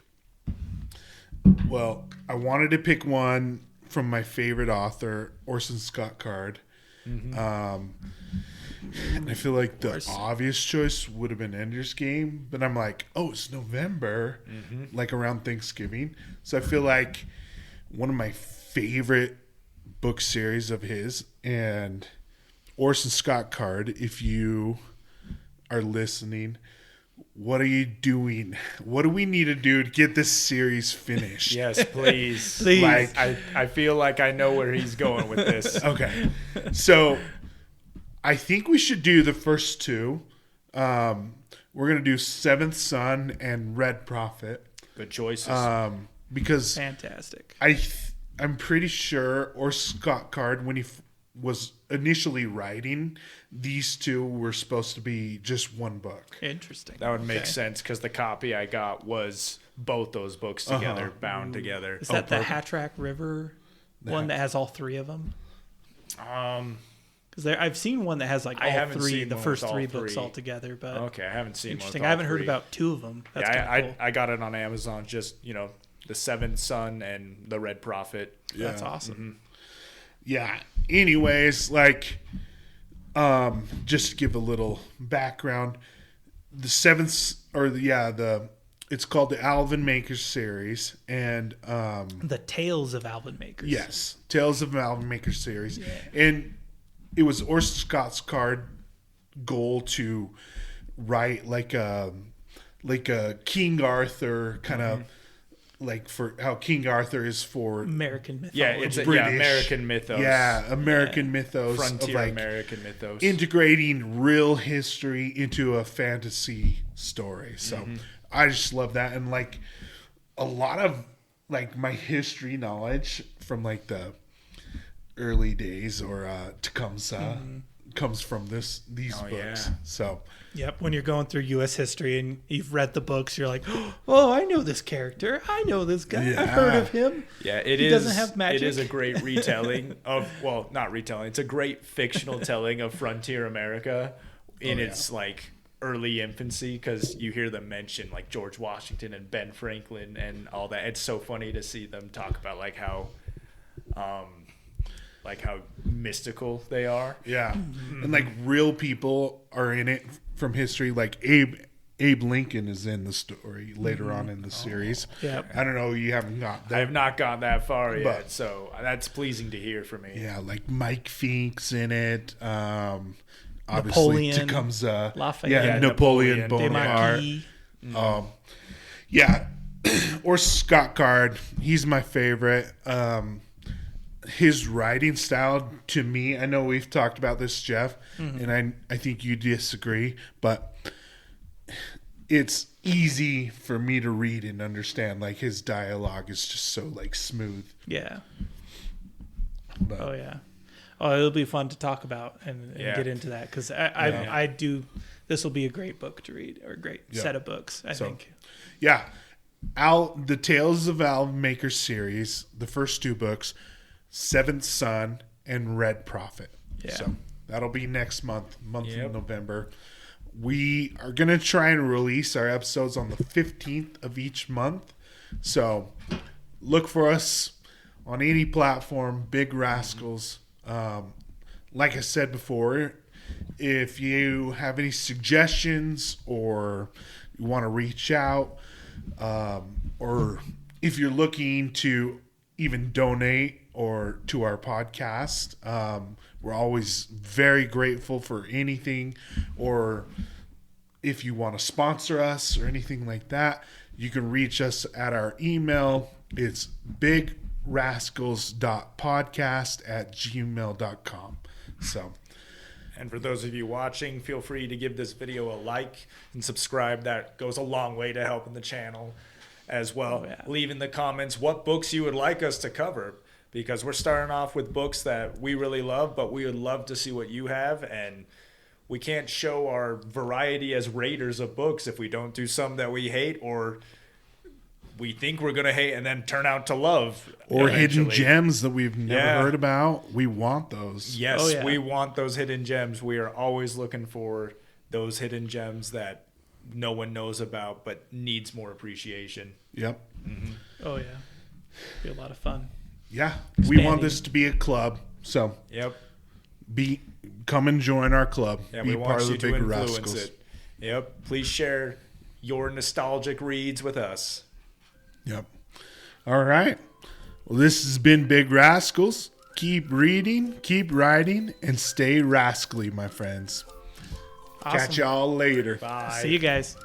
I wanted to pick one from my favorite author, Orson Scott Card. Mm-hmm. And I feel like the obvious choice would have been Ender's Game, but I'm like, it's November, like around Thanksgiving. So I feel like one of my favorite book series of his, and Orson Scott Card, if you are listening, what are you doing? What do we need to do to get this series finished? Yes, please. Please. Like, I feel like I know where he's going with this. Okay. So I think we should do the first two. We're going to do Seventh Son and Red Prophet. Good choices. Because fantastic. I'm pretty sure Orson Scott Card, when he was initially writing, these two were supposed to be just one book. Interesting. That would make sense, because the copy I got was both those books together, bound together. Is that the Hatrack River one that has all 3 of them? Because I've seen one that has like all 3, the first 3 books all together. But okay, I haven't seen. Interesting. I haven't heard about 2 of them. That's cool. I got it on Amazon. Just the Seventh Son and the Red Prophet. Yeah. That's awesome. Mm-hmm. Yeah. Anyways, just to give a little background, the it's called the Alvin Makers series, and the Tales of Alvin Makers. Yes, Tales of Alvin Makers series, and it was Orson Scott Card's goal to write like a King Arthur kind of. Like for how King Arthur is for American mythology. Yeah, it's American mythos. Yeah, American mythos. Frontier American mythos. Integrating real history into a fantasy story. So I just love that. And a lot of my history knowledge from the early days or Tecumseh comes from these books. Yeah. So yep, when you're going through U.S. history and you've read the books, you're like, oh, I know this character. I know this guy. Yeah. I've heard of him. Yeah, he doesn't have magic. It is a great retelling of, not retelling. It's a great fictional telling of frontier America in its early infancy, because you hear them mention George Washington and Ben Franklin and all that. It's so funny to see them talk about how like how mystical they are. Yeah. And like real people are in it from history. Like Abe Lincoln is in the story later on in the series. Yeah. I don't know. You haven't got I that. have not gone that far yet, But- so that's pleasing to hear for me. Yeah. Like Mike Fink's in it. Obviously, Napoleon, Tecumseh. Lafayette. Yeah, Yeah, Napoleon Napoleon. Bonaparte. Demarquis. Yeah. Orson Scott Card. He's my favorite. His writing style, to me, I know we've talked about this, Jeff, and I think you disagree, but it's easy for me to read and understand. Like his dialogue is just so like smooth. Yeah. But, Oh yeah. Oh, it'll be fun to talk about and Yeah. get into that because I do. This will be a great book to read, or a great set of books. I think. Yeah. The Tales of Al Maker series, the first 2 books, Seventh Son and Red Prophet. Yeah. So that'll be next month Yep. of November. We are going to try and release our episodes on the 15th of each month. So look for us on any platform, Big Rascals. Like I said before, if you have any suggestions or you want to reach out, or if you're looking to even donate or to our podcast, we're always very grateful for anything. Or if you want to sponsor us or anything like that, you can reach us at our email. It's bigrascals.podcast@gmail.com. So, And for those of you watching, feel free to give this video a like and subscribe. That goes a long way to helping the channel as well. Oh, yeah. Leave in the comments what books you would like us to cover, because we're starting off with books that we really love, but we would love to see what you have. And we can't show our variety as raters of books if we don't do some that we hate or we think we're going to hate and then turn out to love. or hidden eventually. gems that we've never Yeah. heard about. We want those. Yes, Oh, yeah. we want those hidden gems. We are always looking for those hidden gems that no one knows about but needs more appreciation. Yep. Oh yeah. Be a lot of fun. Yeah. We want this to be a club. So Yep. come and join our club. Yeah, be we part want of you the to Big influence Rascals. it. Yep. Please share your nostalgic reads with us. Yep. All right. Well, this has been Big Rascals. Keep reading, keep writing, and stay rascally, my friends. Awesome. Catch y'all later. Bye. See you guys.